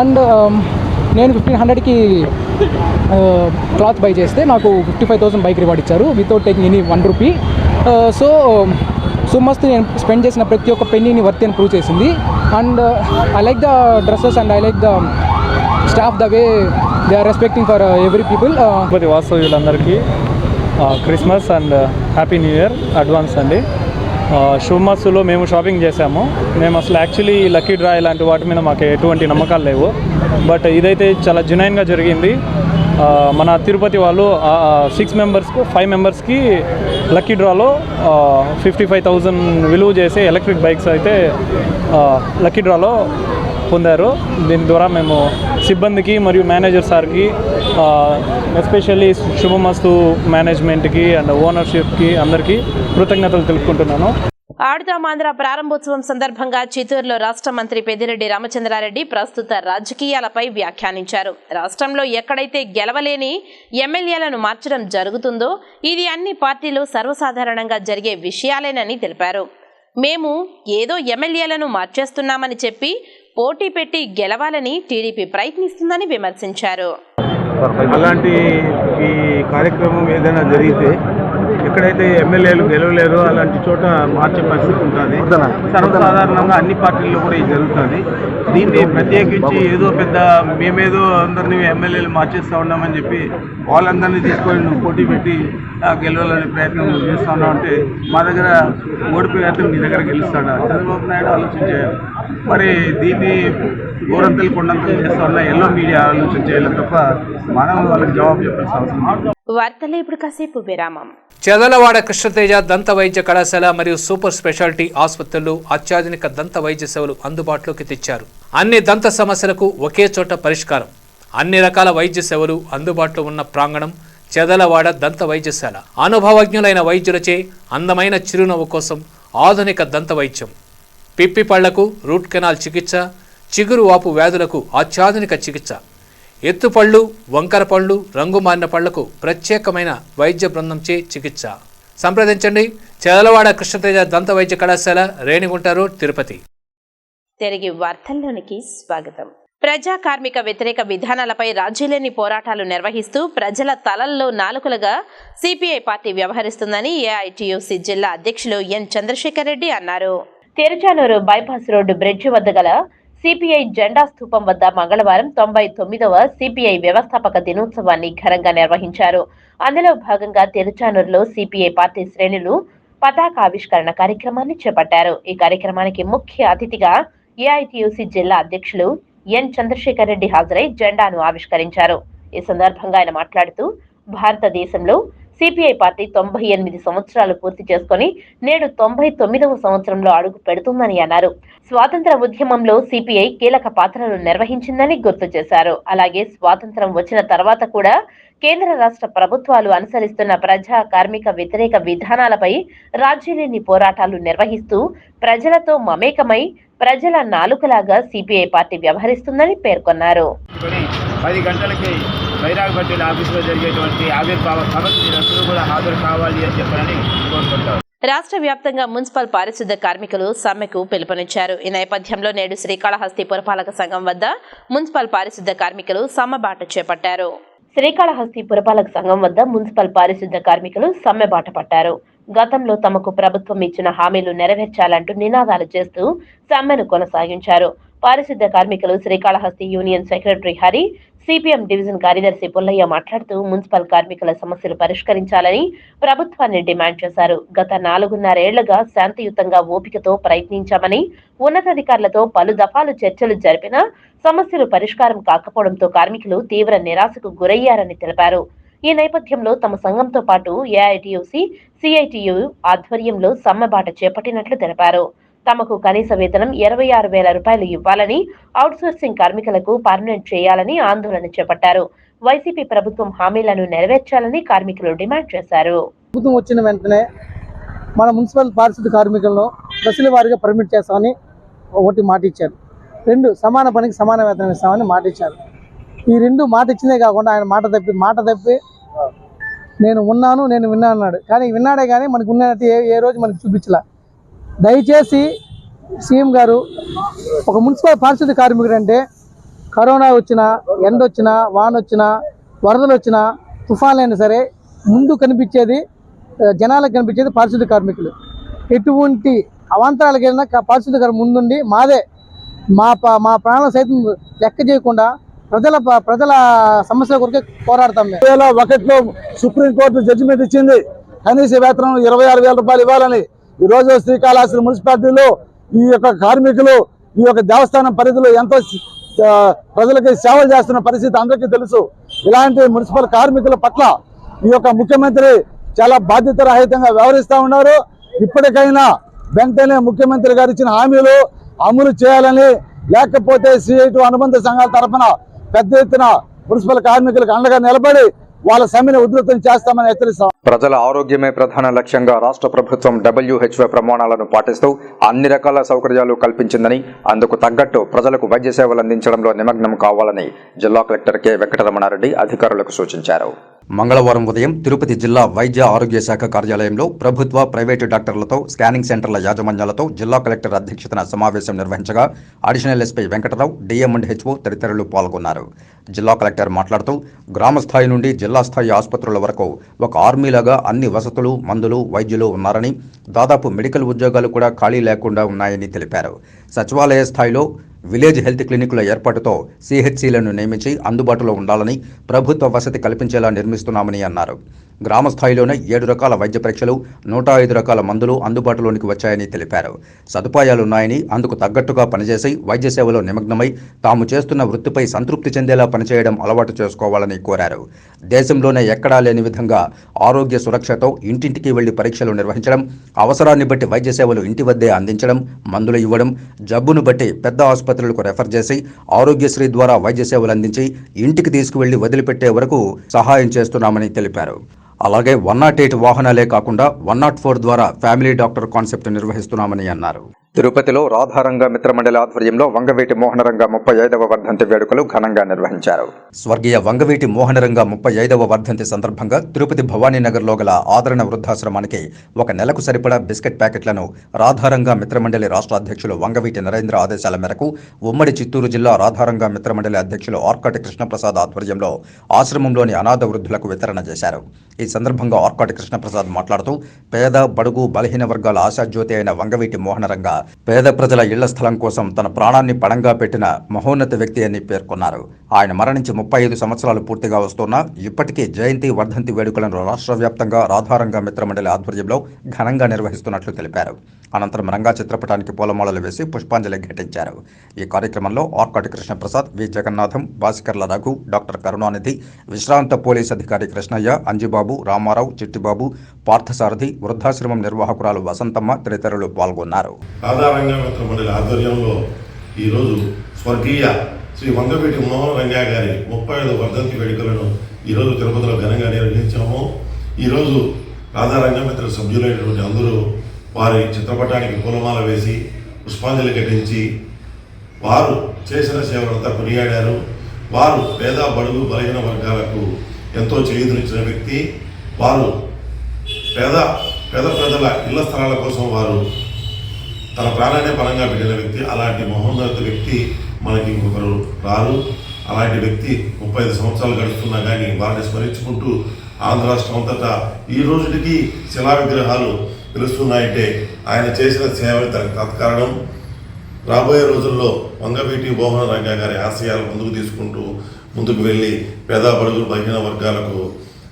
And నేను 1,500కి క్లాత్ బై చేస్తే నాకు 55,000 బైక్ రివార్డ్ ఇచ్చారు without taking any 1 rupee. So Subhamastu నేను spend చేసిన ప్రతి ఒక్క పెన్నీని వర్త్ అని ప్రూవ్ చేసింది. And I like the dresses and I like the staff the way they are respecting for every people. Tirupati వాస్తవ్యులందరికీ Christmas and happy new year advance అండి. శుభమస్తులో మేము షాపింగ్ చేసాము. మేము అసలు యాక్చువల్లీ లక్కీ డ్రా ఇలాంటి వాటి మీద మాకు ఎటువంటి నమ్మకాలు లేవు. బట్ ఇదైతే చాలా జెన్యూన్గా జరిగింది. మన తిరుపతి వాళ్ళు 6 మెంబర్స్కు 5 మెంబర్స్కి లక్కీ డ్రాలో 55,000 విలువ చేసే ఎలక్ట్రిక్ బైక్స్ అయితే లక్కీ డ్రాలో పొందారు. దీని ద్వారా మేము సిబ్బందికి మరియు మేనేజర్ సార్కి, ఎస్పెషల్లీ శుభమస్తు మేనేజ్మెంట్కి అండ్ ఓనర్షిప్కి అందరికీ కృతజ్ఞతలు తెలుపుకుంటున్నాను. ఆడుదామాంధ్ర ప్రారంభోత్సవం సందర్భంగా చిత్తూరులో రాష్ట్ర మంత్రి పెద్దిరెడ్డి రామచంద్రారెడ్డి ప్రస్తుత రాజకీయాలపై వ్యాఖ్యానించారు. రాష్ట్రంలో ఎక్కడైతే గెలవలేని ఎమ్మెల్యేలను మార్చడం జరుగుతుందో ఇది అన్ని పార్టీలు సర్వసాధారణంగా జరిగే విషయాలేనని తెలిపారు. మేము ఏదో ఎమ్మెల్యేలను మార్చేస్తున్నామని చెప్పి పోటీ పెట్టి గెలవాలని టీడీపీ ప్రయత్నిస్తుందని విమర్శించారు. అలాంటి ఈ కార్యక్రమం ఏదైనా జరిగితే ఎక్కడైతే ఎమ్మెల్యేలు గెలవలేరో అలాంటి చోట మార్చే పరిస్థితి ఉంటుంది. సర్వసాధారణంగా అన్ని పార్టీల్లో కూడా ఇది జరుగుతుంది. దీన్ని ప్రత్యేకించి ఏదో పెద్ద మేమేదో అందరినీ ఎమ్మెల్యేలు మార్చేస్తూ ఉన్నామని చెప్పి వాళ్ళందరినీ తీసుకొని నువ్వు పోటీ పెట్టి గెలవాలనే ప్రయత్నం చేస్తూ ఉన్నావు అంటే మా దగ్గర ఓడిపోయే అతను మీ దగ్గర గెలుస్తాడా? చంద్రబాబు నాయుడు ఆలోచించారు. మరి దీన్ని ఊరంతలు కొండంతలు చేస్తా ఉన్న ఎల్లో మీడియా ఆలోచన చేయాలి తప్ప మనం వాళ్ళకి జవాబు చెప్పాల్సిన అవసరం. వార్తలు ఇప్పుడు కాసేపు విరామం. చదలవాడ కృష్ణతేజ దంత వైద్య కళాశాల మరియు సూపర్ స్పెషాలిటీ ఆసుపత్రులు అత్యాధునిక దంత వైద్య సేవలు అందుబాటులోకి తెచ్చారు. అన్ని దంత సమస్యలకు ఒకే చోట పరిష్కారం. అన్ని రకాల వైద్య సేవలు అందుబాటులో ఉన్న ప్రాంగణం చదలవాడ దంత వైద్యశాల. అనుభవజ్ఞులైన వైద్యులచే అందమైన చిరునవ్వు కోసం ఆధునిక దంత వైద్యం, పిప్పి పళ్లకు రూట్ కెనాల్ చికిత్స, చిగురు వాపు వ్యాధులకు అత్యాధునిక చికిత్స, ఎత్తుపళ్ళు, వంకర పళ్ళు, రంగు మారిన పళ్లకు ప్రత్యేకమైన వైద్య బృందంచే చికిత్స. సంప్రదించండి చదలవాడ కృష్ణతేజ దంత వైద్య కళాశాల, రేణిగుంట రోడ్, తిరుపతి. తిరిగి వార్తల్లోనికి స్వాగతం. ప్రజా కార్మిక వ్యతిరేక విధానాలపై రాజీలేని పోరాటాలు నిర్వహిస్తూ ప్రజల తలల్లో నాలుకలుగా సిపిఐ పార్టీ వ్యవహరిస్తుందని ఏఐటియుసి జిల్లా అధ్యక్షులు ఎన్ చంద్రశేఖర్ రెడ్డి అన్నారు. తిరుచానూరు బైపాస్ రోడ్డు బ్రిడ్జి వద్ద గల సిపిఐ జెండా స్థూపం వద్ద మంగళవారం 99వ సిపిఐ వ్యవస్థాపక దినోత్సవాన్ని ఘనంగా నిర్వహించారు. అందులో భాగంగా తిరుచానూరులో సిపిఐ పార్టీ శ్రేణులు పతాకావిష్కరణ కార్యక్రమాన్ని చేపట్టారు. ఈ కార్యక్రమానికి ముఖ్య అతిథిగా ఏఐటియుసి జిల్లా అధ్యక్షులు ఎన్ చంద్రశేఖర్ రెడ్డి హాజరై జెండాను ఆవిష్కరించారు. ఈ సందర్భంగా ఆయన మాట్లాడుతూ భారతదేశంలో సిపిఐ పార్టీ 98 సంవత్సరాలు పూర్తి చేసుకుని నేడు 99వ సంవత్సరంలో అడుగు పెడుతుందని అన్నారు. స్వాతంత్ర ఉద్యమంలో సిపిఐ కీలక పాత్రను నిర్వహించిందని గుర్తు చేశారు. అలాగే స్వాతంత్రం వచ్చిన తర్వాత కూడా కేంద్ర రాష్ట్ర ప్రభుత్వాలు అనుసరిస్తున్న ప్రజా కార్మిక వ్యతిరేక విధానాలపై రాజీలేని పోరాటాలు నిర్వహిస్తూ ప్రజలతో మమేకమై ప్రజల నాలుకలాగా సిపిఐ పార్టీ వ్యవహరిస్తుందని పేర్కొన్నారు. 10 గంటలకి వైరాగ్ పటేల్ ఆఫీసులో జరిగేటువంటి ఆవిర్భావ సభకు మీరందరూ కూడా హాజరు కావాలి అని చెప్పని కోరుకుంటారు. రాష్ట్ర వ్యాప్తంగా మున్సిపల్ పారిశుద్ధ కార్మికులు సమ్మెకు పిలుపునిచ్చారు. ఈ నేపథ్యంలో నేడు శ్రీకాళహస్తి పురపాలక సంఘం వద్ద మున్సిపల్ పారిశుద్ధ కార్మికులు సమ్మెబాట చేపట్టారు. శ్రీకాళహస్తి పురపాలక సంఘం వద్ద మున్సిపల్ పారిశుద్ధ కార్మికులు సమ్మెబాట పట్టారు. గతంలో తమకు ప్రభుత్వం ఇచ్చిన హామీలు నెరవేర్చాలంటూ నినాదాలు చేస్తూ సమ్మెను కొనసాగించారు. పారిశుద్ధ కార్మికులు Srikalahasti union secretary Hari, CPM division కార్యదర్శి పుల్లయ్య మాట్లాడుతూ మున్సిపల్ కార్మికుల సమస్యలు పరిష్కరించాలని ప్రభుత్వాన్ని డిమాండ్ చేశారు. గత 4.5 ఏళ్లుగా శాంతియుతంగా ఓపికతో ప్రయత్నించామని, ఉన్నతాధికారులతో పలు దఫాలు చర్చలు జరిపినా సమస్యలు పరిష్కారం కాకపోవడంతో కార్మికులు తీవ్ర నిరాశకు గురయ్యారని తెలిపారు. ఈ నేపథ్యంలో తమ సంఘంతో పాటు ఏఐటియుసి, సిఐటియు ఆధ్వర్యంలో సమ్మెబాట చేపట్టినట్లు తెలిపారు. తమకు కనీస వేతనం 26,000 రూపాయలు ఇవ్వాలని, అవుట్సోర్సింగ్ కార్మికులకు పర్మనెంట్ చేయాలని ఆందోళన చేపట్టారు. వైసీపీ ప్రభుత్వం హామీలను నెరవేర్చాలని కార్మికులు డిమాండ్ చేశారు. ప్రభుత్వం వచ్చిన వెంటనే మన మున్సిపల్ పారిశుద్ధ కార్మికులను దశల వారీగా పర్మిట్ చేస్తామని ఒకటి మాట ఇచ్చారు. 2 సమాన పనికి సమాన వేతనం ఇస్తామని మాట ఇచ్చారు. ఈ 2 మాట ఇచ్చిందే కాకుండా ఆయన మాట తప్పి నేను విన్నాను అన్నాడు. కానీ విన్నాడే కానీ మనకు ఉన్నట్టు ఏ రోజు మనకు చూపించలే. దయచేసి సీఎం గారు ఒక మున్సిపల్ పారిశుద్ధ కార్మికుడు అంటే కరోనా వచ్చినా, ఎండ వచ్చినా, వాన వచ్చినా, వరదలు వచ్చినా, తుఫాన్లు అయినా సరే ముందు కనిపించేది జనాలకు కనిపించేది పారిశుద్ధ కార్మికులు. ఎటువంటి అవాంతరాలకైనా పారిశుద్ధ కార్మికులు ముందుండి మా ప్రాణాల సైతం లెక్క చేయకుండా ప్రజల సమస్యల కొరకే పోరాడతాం. 2001లో సుప్రీంకోర్టు జడ్జిమెంట్ ఇచ్చింది. కనీస వేతనం 26,000 రూపాయలు ఇవ్వాలని. ఈరోజు శ్రీకాళహస్తి మున్సిపాలిటీలో ఈ యొక్క కార్మికులు ఈ యొక్క దేవస్థానం పరిధిలో ఎంతో ప్రజలకి సేవలు చేస్తున్న పరిస్థితి అందరికీ తెలుసు. ఇలాంటి మున్సిపల్ కార్మికుల పట్ల ఈ యొక్క ముఖ్యమంత్రి చాలా బాధ్యతారహితంగా వ్యవహరిస్తూ ఉన్నారు. ఇప్పటికైనా వెంటనే ముఖ్యమంత్రి గారు ఇచ్చిన హామీలు అమలు చేయాలని, లేకపోతే సిఐటి అనుబంధ సంఘాల తరఫున పెద్ద ఎత్తున మున్సిపల్ కార్మికులకు అండగా నిలబడి వాళ్ళ సమ్మెను ఉధృతం చేస్తామని హెచ్చరిస్తాం. ప్రజల ఆరోగ్యమే ప్రధాన లక్ష్యంగా రాష్ట్ర ప్రభుత్వం WHO ప్రమాణాలను పాటిస్తూ అన్ని రకాల సౌకర్యాలు కల్పించిందని, అందుకు తగ్గట్టు ప్రజలకు వైద్య సేవలు అందించడంలో నిమగ్నం కావాలని జిల్లా కలెక్టర్ కె వెంకటరమణారెడ్డి అధికారులకు సూచించారు. మంగళవారం ఉదయం తిరుపతి జిల్లా వైద్య ఆరోగ్య శాఖ కార్యాలయంలో ప్రభుత్వ, ప్రైవేటు డాక్టర్లతో, స్కానింగ్ సెంటర్ల యాజమాన్యాలతో జిల్లా కలెక్టర్ అధ్యక్షతన సమావేశం నిర్వహించగా additional SP Venkatarao, DM and HO తదితరులు పాల్గొన్నారు. జిల్లా కలెక్టర్ మాట్లాడుతూ గ్రామ స్థాయి నుండి జిల్లా స్థాయి ఆసుపత్రుల వరకు ఒక ఆర్మీలాగా అన్ని వసతులు, మందులు, వైద్యులు ఉన్నారని, దాదాపు మెడికల్ ఉద్యోగాలు కూడా ఖాళీ లేకుండా ఉన్నాయని తెలిపారు. సచివాలయ స్థాయిలో విలేజ్ హెల్త్ క్లినికుల ఏర్పాటుతో సిహెచ్సిలను నియమించి అందుబాటులో ఉండాలని, ప్రభుత్వ వసతి కల్పించేలా నిర్మిస్తున్నామని అన్నారు. గ్రామ స్థాయిలోనే 7 రకాల వైద్య పరీక్షలు, 105 రకాల మందులు అందుబాటులోనికి వచ్చాయని తెలిపారు. సదుపాయాలున్నాయని, అందుకు తగ్గట్టుగా పనిచేసి వైద్య సేవలో నిమగ్నమై తాము చేస్తున్న వృత్తిపై సంతృప్తి చెందేలా పనిచేయడం అలవాటు చేసుకోవాలని కోరారు. దేశంలోనే ఎక్కడా లేని విధంగా ఆరోగ్య సురక్షతో ఇంటింటికి వెళ్లి పరీక్షలు నిర్వహించడం, అవసరాన్ని బట్టి వైద్య సేవలు ఇంటి వద్దే అందించడం, మందులు ఇవ్వడం, జబ్బును బట్టి పెద్ద ఆసుపత్రులకు రెఫర్ చేసి ఆరోగ్యశ్రీ ద్వారా వైద్య సేవలు అందించి ఇంటికి తీసుకువెళ్లి వదిలిపెట్టే వరకు సహాయం చేస్తున్నామని తెలిపారు. అలాగే 108 వాహనాలే కాకుండా 104 ద్వారా ఫ్యామిలీ డాక్టర్ కాన్సెప్ట్ నిర్వహిస్తున్నామని అన్నారు. తిరుపతిలో రాధారంగ మిత్రమండలి ఆధ్వర్యంలో వంగవీటి మోహనరంగ 35వ వర్ధంతి వేడుకలు ఘనంగా నిర్వహించారు. స్వర్గీయ వంగవీటి మోహనరంగ 35వ వర్ధంతి సందర్భంగా తిరుపతి భవానీనగర్లో గల ఆదరణ వృద్ధాశ్రమానికి 1 నెలకు సరిపడా బిస్కెట్ ప్యాకెట్లను రాధారంగ మిత్రమండలి రాష్ట్ర అధ్యక్షులు వంగవీటి నరేంద్ర ఆదేశాల మేరకు ఉమ్మడి చిత్తూరు జిల్లా రాధారంగ మిత్రమండలి అధ్యక్షులు ఆర్కాటి కృష్ణప్రసాద్ ఆధ్వర్యంలో ఆశ్రమంలోని అనాథ వృద్ధులకు వితరణ చేశారు. ఈ సందర్భంగా ఆర్కాటి కృష్ణప్రసాద్ మాట్లాడుతూ పేద, బడుగు, బలహీన వర్గాల ఆశాజ్యోతి అయిన వంగవీటి మోహనరంగ పేద ప్రజల ఇళ్ల స్థలం కోసం తన ప్రాణాన్ని పణంగా పెట్టిన మహోన్నత వ్యక్తి అని పేర్కొన్నారు. ఆయన మరణించి 35 సంవత్సరాలు పూర్తిగా వస్తున్నా ఇప్పటికీ జయంతి వర్ధంతి వేడుకలను రాష్ట్ర వ్యాప్తంగా రాధారంగ మిత్రమండలి ఆధ్వర్యంలో ఘనంగా నిర్వహిస్తున్నట్లు తెలిపారు. అనంతరం రంగా చిత్రపటానికి పూలమాలలు వేసి పుష్పాంజలి ఘటించారు. ఈ కార్యక్రమంలో ఆర్కాటి కృష్ణప్రసాద్, వి జగన్నాథం, బాసికర్ల రఘు, డాక్టర్ కరుణానిధి, విశ్రాంత పోలీస్ అధికారి కృష్ణయ్య, అంజిబాబు, రామారావు, చిట్టిబాబు, పార్థసారథి, వృద్ధాశ్రమం నిర్వాహకురాలు వసంతమ్మ తదితరులు పాల్గొన్నారు. రాధారంగ మిత్రమండలి ఆధ్వర్యంలో ఈరోజు స్వర్గీయ శ్రీ వంగవీటి మోహన్ రంగా గారి 35వ వర్ధంతి వేడుకలను ఈరోజు తిరుపతిలో ఘనంగా నిర్వహించాము. ఈరోజు రాధారంగ మిత్ర సభ్యులైనటువంటి అందరూ వారి చిత్రపటానికి పూలమాల వేసి పుష్పాంజలి ఘటించి వారు చేసిన సేవలంతా కొనియాడారు. వారు పేద బడుగు బలహీన వర్గాలకు ఎంతో చేయూతనిచ్చిన వ్యక్తి. వారు పేద ప్రజల ఇళ్ల స్థలాల కోసం వారు తన ప్రాణాన్ని పరంగా పెట్టిన వ్యక్తి. అలాంటి మహోన్నత వ్యక్తి మనకి ఇంకొకరు రారు. అలాంటి వ్యక్తి 35 సంవత్సరాలు గడుస్తున్నా కానీ వారిని స్మరించుకుంటూ ఆంధ్ర రాష్ట్రం అంతటా ఈ రోజుకి శిలా విగ్రహాలు పిలుస్తున్నాయంటే ఆయన చేసిన సేవ తత్కారణం. రాబోయే రోజుల్లో వంగవీటి మోహన్ రంగా గారి ఆశయాలు ముందుకు తీసుకుంటూ ముందుకు వెళ్ళి పేద బడుగు బలహీన వర్గాలకు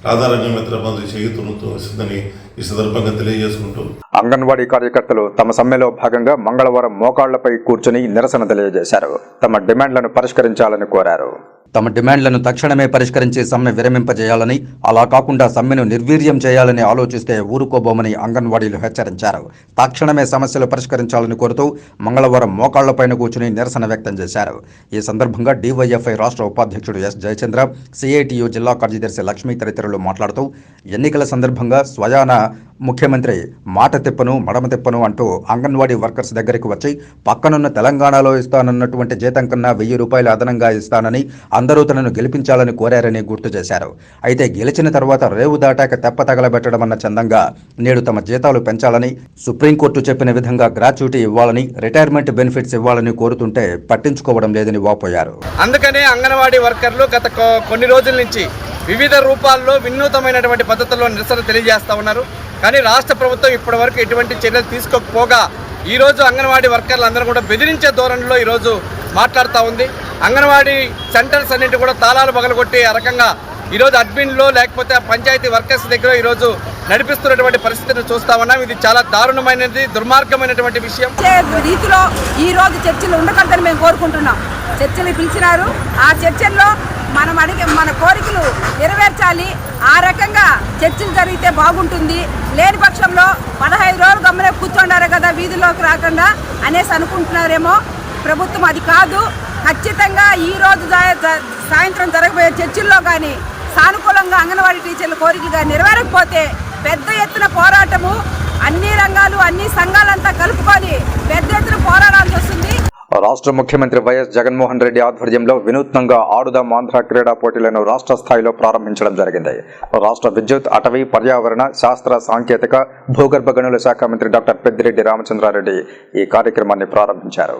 రాధారంగ మిత్రమండలి చేయూతనిస్తుందని ఈ సందర్భంగా తెలియజేసుకుంటూ అంగన్వాడీ కార్యకర్తలు తమ సమ్మెలో భాగంగా మంగళవారం మోకాళ్లపై కూర్చుని నిరసన తెలియజేశారు. తమ డిమాండ్లను పరిష్కరించాలని కోరారు. తమ డిమాండ్లను తక్షణమే పరిష్కరించి సమ్మె విరమింపజేయాలని, అలా కాకుండా సమ్మెను నిర్వీర్యం చేయాలని ఆలోచిస్తే ఊరుకోబోమని అంగన్వాడీలు హెచ్చరించారు. తక్షణమే సమస్యలు పరిష్కరించాలని కోరుతూ మంగళవారం మోకాళ్లపైన కూర్చుని నిరసన వ్యక్తం చేశారు. ఈ సందర్భంగా DYFI రాష్ట్ర ఉపాధ్యక్షుడు S. జయచంద్ర, CITU జిల్లా కార్యదర్శి లక్ష్మీ తదితరులు మాట్లాడుతూ ఎన్నికల సందర్భంగా స్వయాన ముఖ్యమంత్రి మాట తిప్పను మడమ తిప్పను అంటూ అంగన్వాడీ వర్కర్స్ దగ్గరికి వచ్చి పక్కనున్న తెలంగాణలో ఇస్తానన్నటువంటి జీతం కన్నా 1000 రూపాయలు అదనంగా ఇస్తానని అందరూ తనను గెలిపించాలని కోరారని గుర్తు చేశారు. అయితే గెలిచిన తర్వాత రేవు దాటాక తెప్ప తగలబెట్టడం అన్న చందంగా నేడు తమ జీతాలు పెంచాలని, సుప్రీంకోర్టు చెప్పిన విధంగా గ్రాట్యుటీ ఇవ్వాలని, రిటైర్మెంట్ బెనిఫిట్స్ ఇవ్వాలని కోరుతుంటే పట్టించుకోవడం లేదని వాపోయారు. అందుకనే అంగన్వాడీ వర్కర్లు గత కొన్ని రోజుల నుంచి వివిధ రూపాల్లో వినూతమైనటువంటి పద్ధతుల్లో నిరసన తెలియజేస్తూ ఉన్నారు. కానీ రాష్ట్ర ప్రభుత్వం ఇప్పటివరకు ఎటువంటి చర్యలు తీసుకోకపోగా ఈరోజు అంగన్వాడీ వర్కర్లు అందరూ కూడా బెదిరించే ధోరణిలో ఈరోజు మాట్లాడుతూ ఉంది. అంగన్వాడీ సెంటర్స్ అన్నింటి కూడా తాళాలు పగలగొట్టి ఆ రకంగా ఈరోజు అడ్మిన్లో లేకపోతే పంచాయతీ వర్కర్స్ దగ్గర ఈరోజు నడిపిస్తున్నటువంటి పరిస్థితిని చూస్తా ఉన్నాం. ఇది చాలా దారుణమైనది, దుర్మార్గమైనటువంటి విషయం. రీతిలో ఈ రోజు చర్చలు ఉండకూడదని మేము కోరుకుంటున్నాం. చర్చలు పిలిచినారు, ఆ చర్చల్లో మన కోరికలు నెరవేర్చాలి. ఆ రకంగా చర్చలు జరిగితే బాగుంటుంది. లేని పక్షంలో 15 రోజులు గమ్మనే కూర్చుండారు కదా వీధిలోకి రాకుండా అనేసి అనుకుంటున్నారేమో. ప్రభుత్వం అది కాదు. ఖచ్చితంగా ఈ రోజు సాయంత్రం జరగబోయే చర్చల్లో కానీ సానుకూలంగా అంగన్వాడీ టీచర్ల కోరికగా నెరవేరకపోతే పెద్ద ఎత్తున పోరాటము, అన్ని రంగాలు అన్ని సంఘాలంతా కలుపుకొని పెద్ద ఎత్తున పోరాడాల్సి వస్తుంది. రాష్ట్ర ముఖ్యమంత్రి వైఎస్ జగన్మోహన్ రెడ్డి ఆధ్వర్యంలో వినూత్నంగా ఆడుదాం ఆంధ్ర క్రీడా పోటీలను రాష్ట్ర స్థాయిలో ప్రారంభించడం జరిగింది. రాష్ట్ర విద్యుత్, అటవీ, పర్యావరణ, శాస్త్ర, సాంకేతిక, భూగర్భ గనుల శాఖ మంత్రి డాక్టర్ పెద్దిరెడ్డి రామచంద్రారెడ్డి ఈ కార్యక్రమాన్ని ప్రారంభించారు.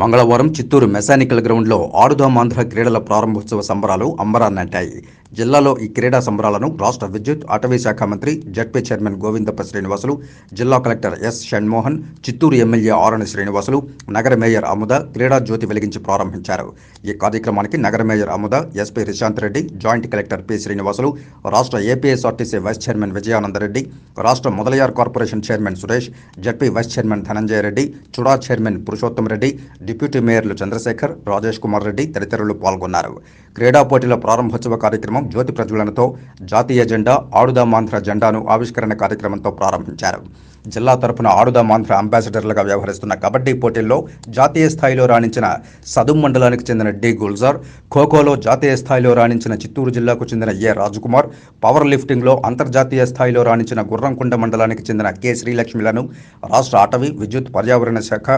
మంగళవారం చిత్తూరు మెకానికల్ గ్రౌండ్లో ఆడుదాం ఆంధ్ర క్రీడల ప్రారంభోత్సవ సంబరాలు అంబరాన్నంటాయి. జిల్లాలో ఈ క్రీడా సంబరాలను రాష్ట్ర విద్యుత్, అటవీ శాఖ మంత్రి, జడ్పీ చైర్మన్ గోవిందప్ప శ్రీనివాసులు, జిల్లా collector S. Shanmohan, Chittoor MLA Arani Srinivasulu, నగర మేయర్ అముద క్రీడా జ్యోతి వెలిగించి ప్రారంభించారు. ఈ కార్యక్రమానికి నగర mayor Amuda, SP Rishanth Reddy, joint collector P. Srinivasulu, రాష్ట్ర APSRTC వైస్ చైర్మన్ విజయానందరెడ్డి, రాష్ట్ర Mudaliar corporation chairman Suresh, ZP vice chairman Dhananjaya Reddy, CUDA chairman Purushottam Reddy, deputy మేయర్లు చంద్రశేఖర్, రాజేష్ కుమార్ రెడ్డి తదితరులు పాల్గొన్నారు. క్రీడా పోటీల ప్రారంభోత్సవ కార్యక్రమం జ్యోతి ప్రజ్వలనతో, జాతీయ జెండా, ఆడుదాం ఆంధ్ర జెండాను ఆవిష్కరణ కార్యక్రమంతో ప్రారంభించారు. జిల్లా తరపున ఆడుదాం ఆంధ్ర అంబాసిడర్లుగా వ్యవహరిస్తున్న కబడ్డీ పోటీల్లో జాతీయ స్థాయిలో రాణించిన సదుం మండలానికి చెందిన D. గుల్జార్, ఖోఖోలో జాతీయ స్థాయిలో రాణించిన చిత్తూరు జిల్లాకు చెందిన A. రాజకుమార్, పవర్ లిఫ్టింగ్లో అంతర్జాతీయ స్థాయిలో రాణించిన గుర్రంకొండ మండలానికి చెందిన K. శ్రీలక్ష్మిలను రాష్ట్ర అటవీ, విద్యుత్, పర్యావరణ శాఖ,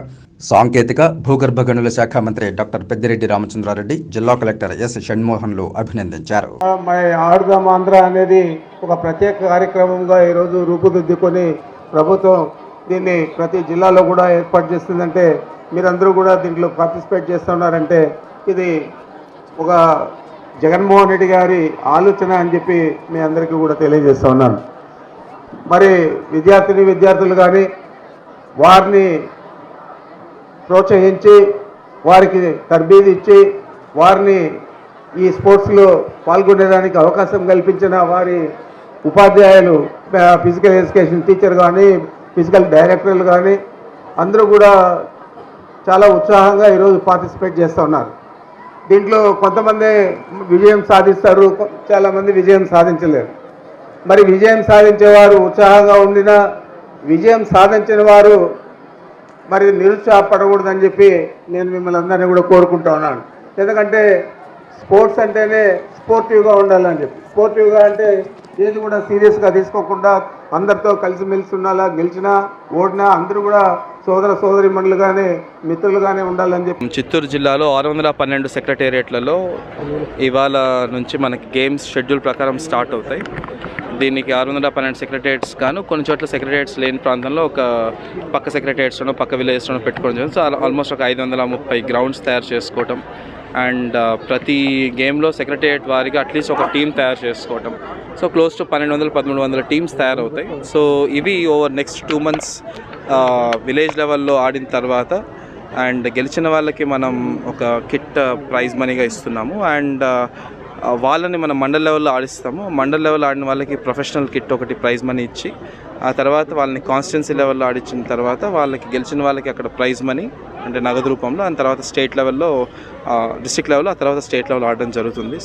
సాంకేతిక, భూగర్భ గనుల శాఖ మంత్రి డాక్టర్ పెద్దిరెడ్డి రామచంద్రారెడ్డి, జిల్లా కలెక్టర్ S. షణ్మోహన్లు అభినందించారు. ఆడుదాం ఆంధ్ర అనేది ఒక ప్రత్యేక కార్యక్రమంగా ఈరోజు రూపుదిద్దుకొని ప్రభుత్వం దీన్ని ప్రతి జిల్లాలో కూడా ఏర్పాటు చేస్తుందంటే, మీరందరూ కూడా దీంట్లో పార్టిసిపేట్ చేస్తున్నారంటే ఇది ఒక జగన్మోహన్ రెడ్డి గారి ఆలోచన అని చెప్పి మీ అందరికీ కూడా తెలియజేస్తూ ఉన్నాను. మరి విద్యార్థులు కానీ వారిని ప్రోత్సహించి వారికి తర్బీదు ఇచ్చి వారిని ఈ స్పోర్ట్స్లో పాల్గొనేదానికి అవకాశం కల్పించిన వారి ఉపాధ్యాయులు, ఫిజికల్ ఎడ్యుకేషన్ టీచర్ కానీ, ఫిజికల్ డైరెక్టర్లు కానీ అందరూ కూడా చాలా ఉత్సాహంగా ఈరోజు పార్టిసిపేట్ చేస్తూ ఉన్నారు. దీంట్లో కొంతమంది విజయం సాధిస్తారు, చాలామంది విజయం సాధించలేరు. మరి విజయం సాధించేవారు ఉత్సాహంగా ఉండినా విజయం సాధించిన వారు మరి నిరుత్సాహపడకూడదని చెప్పి నేను మిమ్మల్ని అందరినీ కూడా కోరుకుంటా ఉన్నాను. ఎందుకంటే స్పోర్ట్స్ అంటేనే స్పోర్టివ్గా ఉండాలని చెప్పి, స్పోర్టివ్గా అంటే ఏది కూడా సీరియస్గా తీసుకోకుండా అందరితో కలిసిమెలిసి ఉండాలా, గెలిచినా ఓడినా అందరూ కూడా సోదర సోదరిమణులుగానే మిత్రులుగానే ఉండాలని చెప్పి. చిత్తూరు జిల్లాలో 612 సెక్రటేరియట్లలో ఇవాళ నుంచి మనకి గేమ్స్ షెడ్యూల్ ప్రకారం స్టార్ట్ అవుతాయి. దీనికి 612 సెక్రటేరియట్స్ గాను కొన్ని చోట్ల సెక్రటేరియట్స్ లేని ప్రాంతంలో ఒక పక్క సెక్రటేరియట్స్లోనో పక్క విలేజెస్లోనో పెట్టుకోవడం జరిగింది. సో ఆల్మోస్ట్ ఒక 530 గ్రౌండ్స్ తయారు చేసుకోవటం అండ్ ప్రతి గేమ్లో సెక్రటేరియట్ వారిగా అట్లీస్ట్ ఒక టీం తయారు చేసుకోవటం. సో క్లోజ్ టు 1200-1300 టీమ్స్ తయారవుతాయి. సో ఇవి ఓవర్ నెక్స్ట్ 2 months విలేజ్ లెవెల్లో ఆడిన తర్వాత అండ్ గెలిచిన వాళ్ళకి మనం ఒక కిట్ ప్రైజ్ మనీగా ఇస్తున్నాము అండ్ వాళ్ళని మనం మండల్ లెవెల్లో ఆడిస్తాము. మండల్ లెవెల్ ఆడిన వాళ్ళకి ప్రొఫెషనల్ కిట్ ఒకటి ప్రైజ్ మనీ ఇచ్చి ఆ తర్వాత వాళ్ళని కాన్స్టిట్యున్సీ లెవెల్లో ఆడించిన తర్వాత వాళ్ళకి గెలిచిన వాళ్ళకి అక్కడ ప్రైజ్ మనీ అంటే నగదు రూపంలో, ఆ తర్వాత స్టేట్ లెవెల్లో, డిస్ట్రిక్ట్ లెవెల్లో, ఆ తర్వాత స్టేట్ లెవెల్ ఆడడం జరుగుతుంది.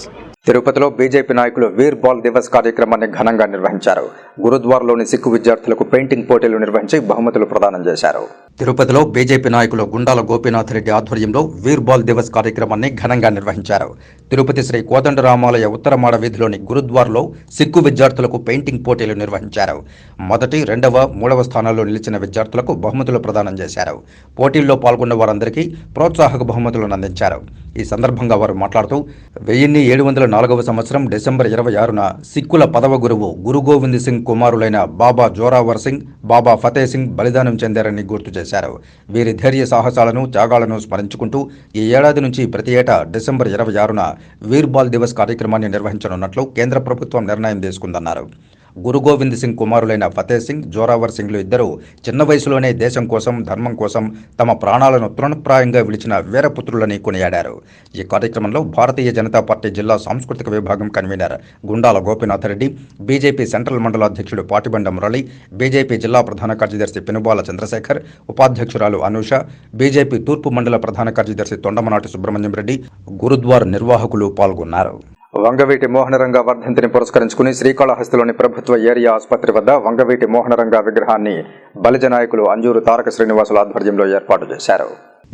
తిరుపతిలో బీజేపీ నాయకులు వీర్ బాల్ దివస్ కార్యక్రమాన్ని ఘనంగా నిర్వహించారు. గురుద్వారలోని సిక్కు విద్యార్థులకు పెయింటింగ్ పోటీలు నిర్వహించి బహుమతులు ప్రదానం చేశారు. తిరుపతిలో బీజేపీ నాయకులు గుండాల గోపీనాథ్ రెడ్డి ఆధ్వర్యంలో వీర్ బాల్ దివస్ కార్యక్రమాన్ని ఘనంగా నిర్వహించారు. తిరుపతి శ్రీ కోదండరామాలయ ఉత్తరమాడ వీధిలోని గురుద్వారలో సిక్కు విద్యార్థులకు పెయింటింగ్ పోటీలు నిర్వహించారు. మొదటి, 2వ, 3వ స్థానాల్లో నిలిచిన విద్యార్థులకు బహుమతులు ప్రదానం చేశారు. పోటీల్లో పాల్గొన్న వారందరికీ ప్రోత్సాహక బహుమతులను అందించారు. ఈ సందర్భంగా వారు మాట్లాడుతూ 1704వ సంవత్సరం డిసెంబర్ 26న సిక్కుల 10వ గురువు గురు గోవింద్ సింగ్ కుమారులైన బాబా జోరావర్ సింగ్, బాబా ఫతే సింగ్ బలిదానం చెందారని గుర్తు చేశారు. వీరి ధైర్య సాహసాలను, త్యాగాలను స్మరించుకుంటూ ఈ ఏడాది నుంచి ప్రతి ఏటా డిసెంబర్ 26న వీర్ బాల్ దివస్ కార్యక్రమాన్ని నిర్వహించనున్నట్లు కేంద్ర ప్రభుత్వం నిర్ణయం తీసుకుందన్నారు. గురు గోవింద్ సింగ్ కుమారులైన ఫతే సింగ్, జోరావర్ సింగ్లు ఇద్దరూ చిన్న వయసులోనే దేశం కోసం, ధర్మం కోసం తమ ప్రాణాలను తృణప్రాయంగా విడిచిన వీరపుత్రులని కొనియాడారు. ఈ కార్యక్రమంలో భారతీయ జనతా పార్టీ జిల్లా సాంస్కృతిక విభాగం convener Gundala Gopinath Reddy, BJP central మండల అధ్యక్షుడు పాటిబండ మురళి, బీజేపీ జిల్లా ప్రధాన కార్యదర్శి పెనుబాల చంద్రశేఖర్, ఉపాధ్యక్షురాలు అనూష, బీజేపీ తూర్పు మండల ప్రధాన కార్యదర్శి తొండమనాటి సుబ్రహ్మణ్యం రెడ్డి, గురుద్వార్ నిర్వాహకులు పాల్గొన్నారు. వంగవీటి మోహనరంగ వర్ధంతిని పురస్కరించుకుని శ్రీకాళహస్తిలోని ప్రభుత్వ ఏరియా ఆసుపత్రి వద్ద వంగవీటి మోహనరంగ విగ్రహాన్ని బలిజ నాయకులు అంజూరు తారక శ్రీనివాసుల ఆధ్వర్యంలో ఏర్పాటు చేశారు.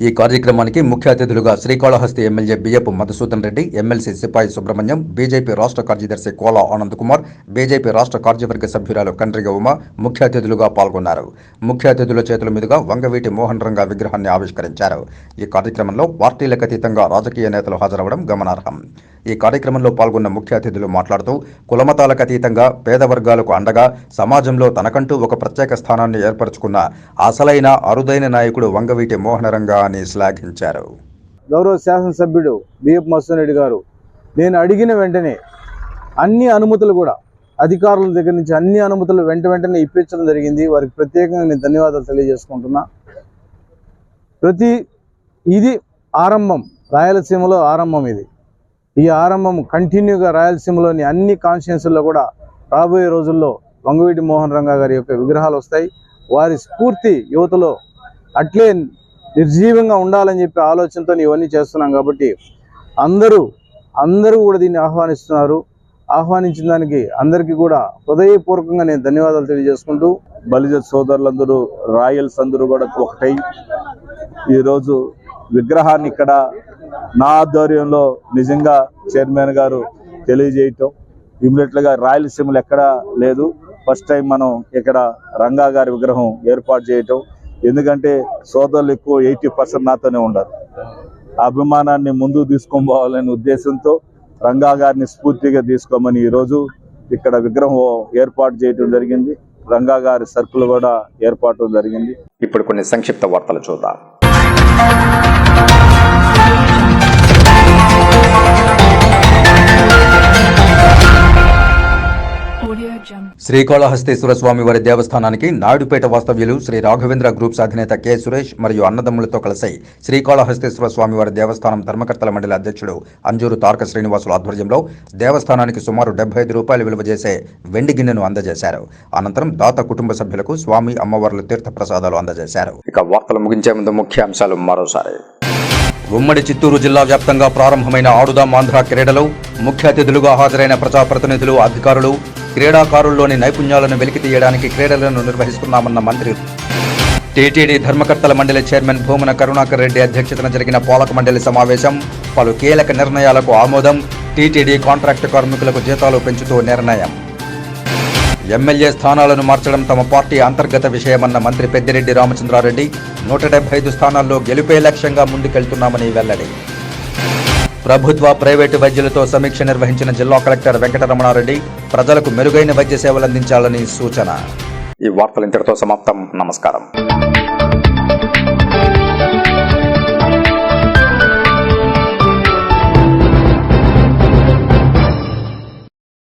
ఈ కార్యక్రమానికి ముఖ్య అతిథులుగా శ్రీకాళహస్తి ఎమ్మెల్యే బియ్యపు మధుసూదన్ రెడ్డి, ఎమ్మెల్సీ సిపాయి సుబ్రహ్మణ్యం, బీజేపీ రాష్ట్ర కార్యదర్శి కోలా ఆనంద్ కుమార్, బీజేపీ రాష్ట్ర కార్యవర్గ సభ్యురాలు కండ్రిగ ఉమ ముఖ్య అతిథులుగా పాల్గొన్నారు. ముఖ్య అతిథుల చేతుల మీదుగా వంగవీటి మోహన్ రంగ విగ్రహాన్ని ఆవిష్కరించారు. ఈ కార్యక్రమంలో పార్టీలకు అతీతంగా రాజకీయ నేతలు హాజరవడం గమనార్హం. ఈ కార్యక్రమంలో పాల్గొన్న ముఖ్య అతిథులు మాట్లాడుతూ కులమతాలకు అతీతంగా పేద వర్గాలకు అండగా సమాజంలో తనకంటూ ఒక ప్రత్యేక స్థానాన్ని ఏర్పరచుకున్న అసలైన అరుదైన నాయకుడు వంగవీటి మోహనరంగ అని శ్లాఘించారు. గౌరవ శాసనసభ్యుడు బిఎఫ్ మధుసూదన్ రెడ్డి గారు నేను అడిగిన వెంటనే అన్ని అనుమతులు కూడా అధికారుల దగ్గర నుంచి అన్ని అనుమతులు వెంటనే ఇప్పించడం జరిగింది. వారికి ప్రత్యేకంగా నేను ధన్యవాదాలు తెలియజేసుకుంటున్నా. ఇది ఆరంభం, రాయలసీమలో ఆరంభం. ఈ ఆరంభం కంటిన్యూగా రాయలసీమలోని అన్ని కాన్స్టిట్యున్సీల్లో కూడా రాబోయే రోజుల్లో వంగవీటి మోహన్ రంగ గారి యొక్క విగ్రహాలు వస్తాయి. వారి స్ఫూర్తి యువతలో అట్లే నిర్జీవంగా ఉండాలని చెప్పి ఆలోచనతో ఇవన్నీ చేస్తున్నాం. కాబట్టి అందరూ కూడా దీన్ని ఆహ్వానిస్తున్నారు. ఆహ్వానించిన దానికి అందరికీ కూడా హృదయపూర్వకంగా నేను ధన్యవాదాలు తెలియజేసుకుంటూ, బలిజ సోదరులందరూ, రాయల్స్ అందరూ కూడా ఒకటై ఈరోజు విగ్రహాన్ని ఇక్కడ నా ఆధ్వర్యంలో నిజంగా చైర్మన్ గారు తెలియజేయటం, ఇమ్మీడియట్గా రాయలసీమలు ఎక్కడా లేదు, ఫస్ట్ టైం మనం ఇక్కడ రంగా గారి విగ్రహం ఏర్పాటు చేయటం. ఎందుకంటే సోదరులు ఎక్కువ 80% నాతోనే ఉన్నారు. ఆ అభిమానాన్ని ముందుకు తీసుకొని పోవాలనే ఉద్దేశంతో రంగా గారిని స్ఫూర్తిగా తీసుకోమని ఈరోజు ఇక్కడ విగ్రహం ఏర్పాటు చేయడం జరిగింది. రంగా గారి సర్కుల్ కూడా ఏర్పాటు జరిగింది. ఇప్పుడు కొన్ని సంక్షిప్త వార్తలు చూద్దాం. శ్రీకాళహస్తీశ్వర స్వామి వారి దేవస్థానానికి నాయుడుపేట వాస్తవ్యులు శ్రీ రాఘవేంద్ర గ్రూప్స్ అధినేత కె సురేష్ మరియు అన్నదమ్ములతో కలిసి శ్రీకాళహస్తీశ్వర స్వామి వారి దేవస్థానం ధర్మకర్తల మండలి అధ్యక్షుడు అంజూరు తారక శ్రీనివాసుల ఆధ్వర్యంలో దేవస్థానానికి సుమారు 75 రూపాయలు విలువ చేసే వెండి గిన్నెను అందజేశారు. అనంతరం దాత కుటుంబ సభ్యులకు స్వామి అమ్మవార్ల తీర్థ ప్రసాదాలు అందజేశారు. ఇక వార్తలు ముగించే ముందు ముఖ్యాంశాలు మరోసారి. ఉమ్మడి చిత్తూరు జిల్లా వ్యాప్తంగా ప్రారంభమైన ఆడుదాం ఆంధ్ర క్రీడలు ముఖ్య అతిథులుగా హాజరైన ప్రజాప్రతినిధులు, అధికారులు, క్రీడాకారుల్లోని నైపుణ్యాలను వెలికి తీయడానికి క్రీడలను నిర్వహిస్తున్నామన్న మంత్రి. టీటీడీ ధర్మకర్తల మండలి చైర్మన్ భూమన కరుణాకర్ రెడ్డి అధ్యక్షతన జరిగిన పాలక మండలి సమావేశం. పలు కీలక నిర్ణయాలకు ఆమోదం. టీటీడీ కాంట్రాక్టు కార్మికులకు జీతాలు పెంచుతూ నిర్ణయం. ఎమ్మెల్యే స్థానాలను మార్చడం తమ పార్టీ అంతర్గత విషయమన్న మంత్రి పెద్దిరెడ్డి రామచంద్రారెడ్డి. 175 స్థానాల్లో గెలుపే లక్ష్యంగా ముందుకెళ్తున్నామని వెల్లడి. ప్రభుత్వ, ప్రైవేటు వైద్యులతో సమీక్ష నిర్వహించిన జిల్లా కలెక్టర్ వెంకటరమణారెడ్డి. ప్రజలకు మెరుగైన వైద్య సేవలు అందించాలని సూచన. ఈ వార్తలు ఇంతటితో సమాప్తం. నమస్కారం.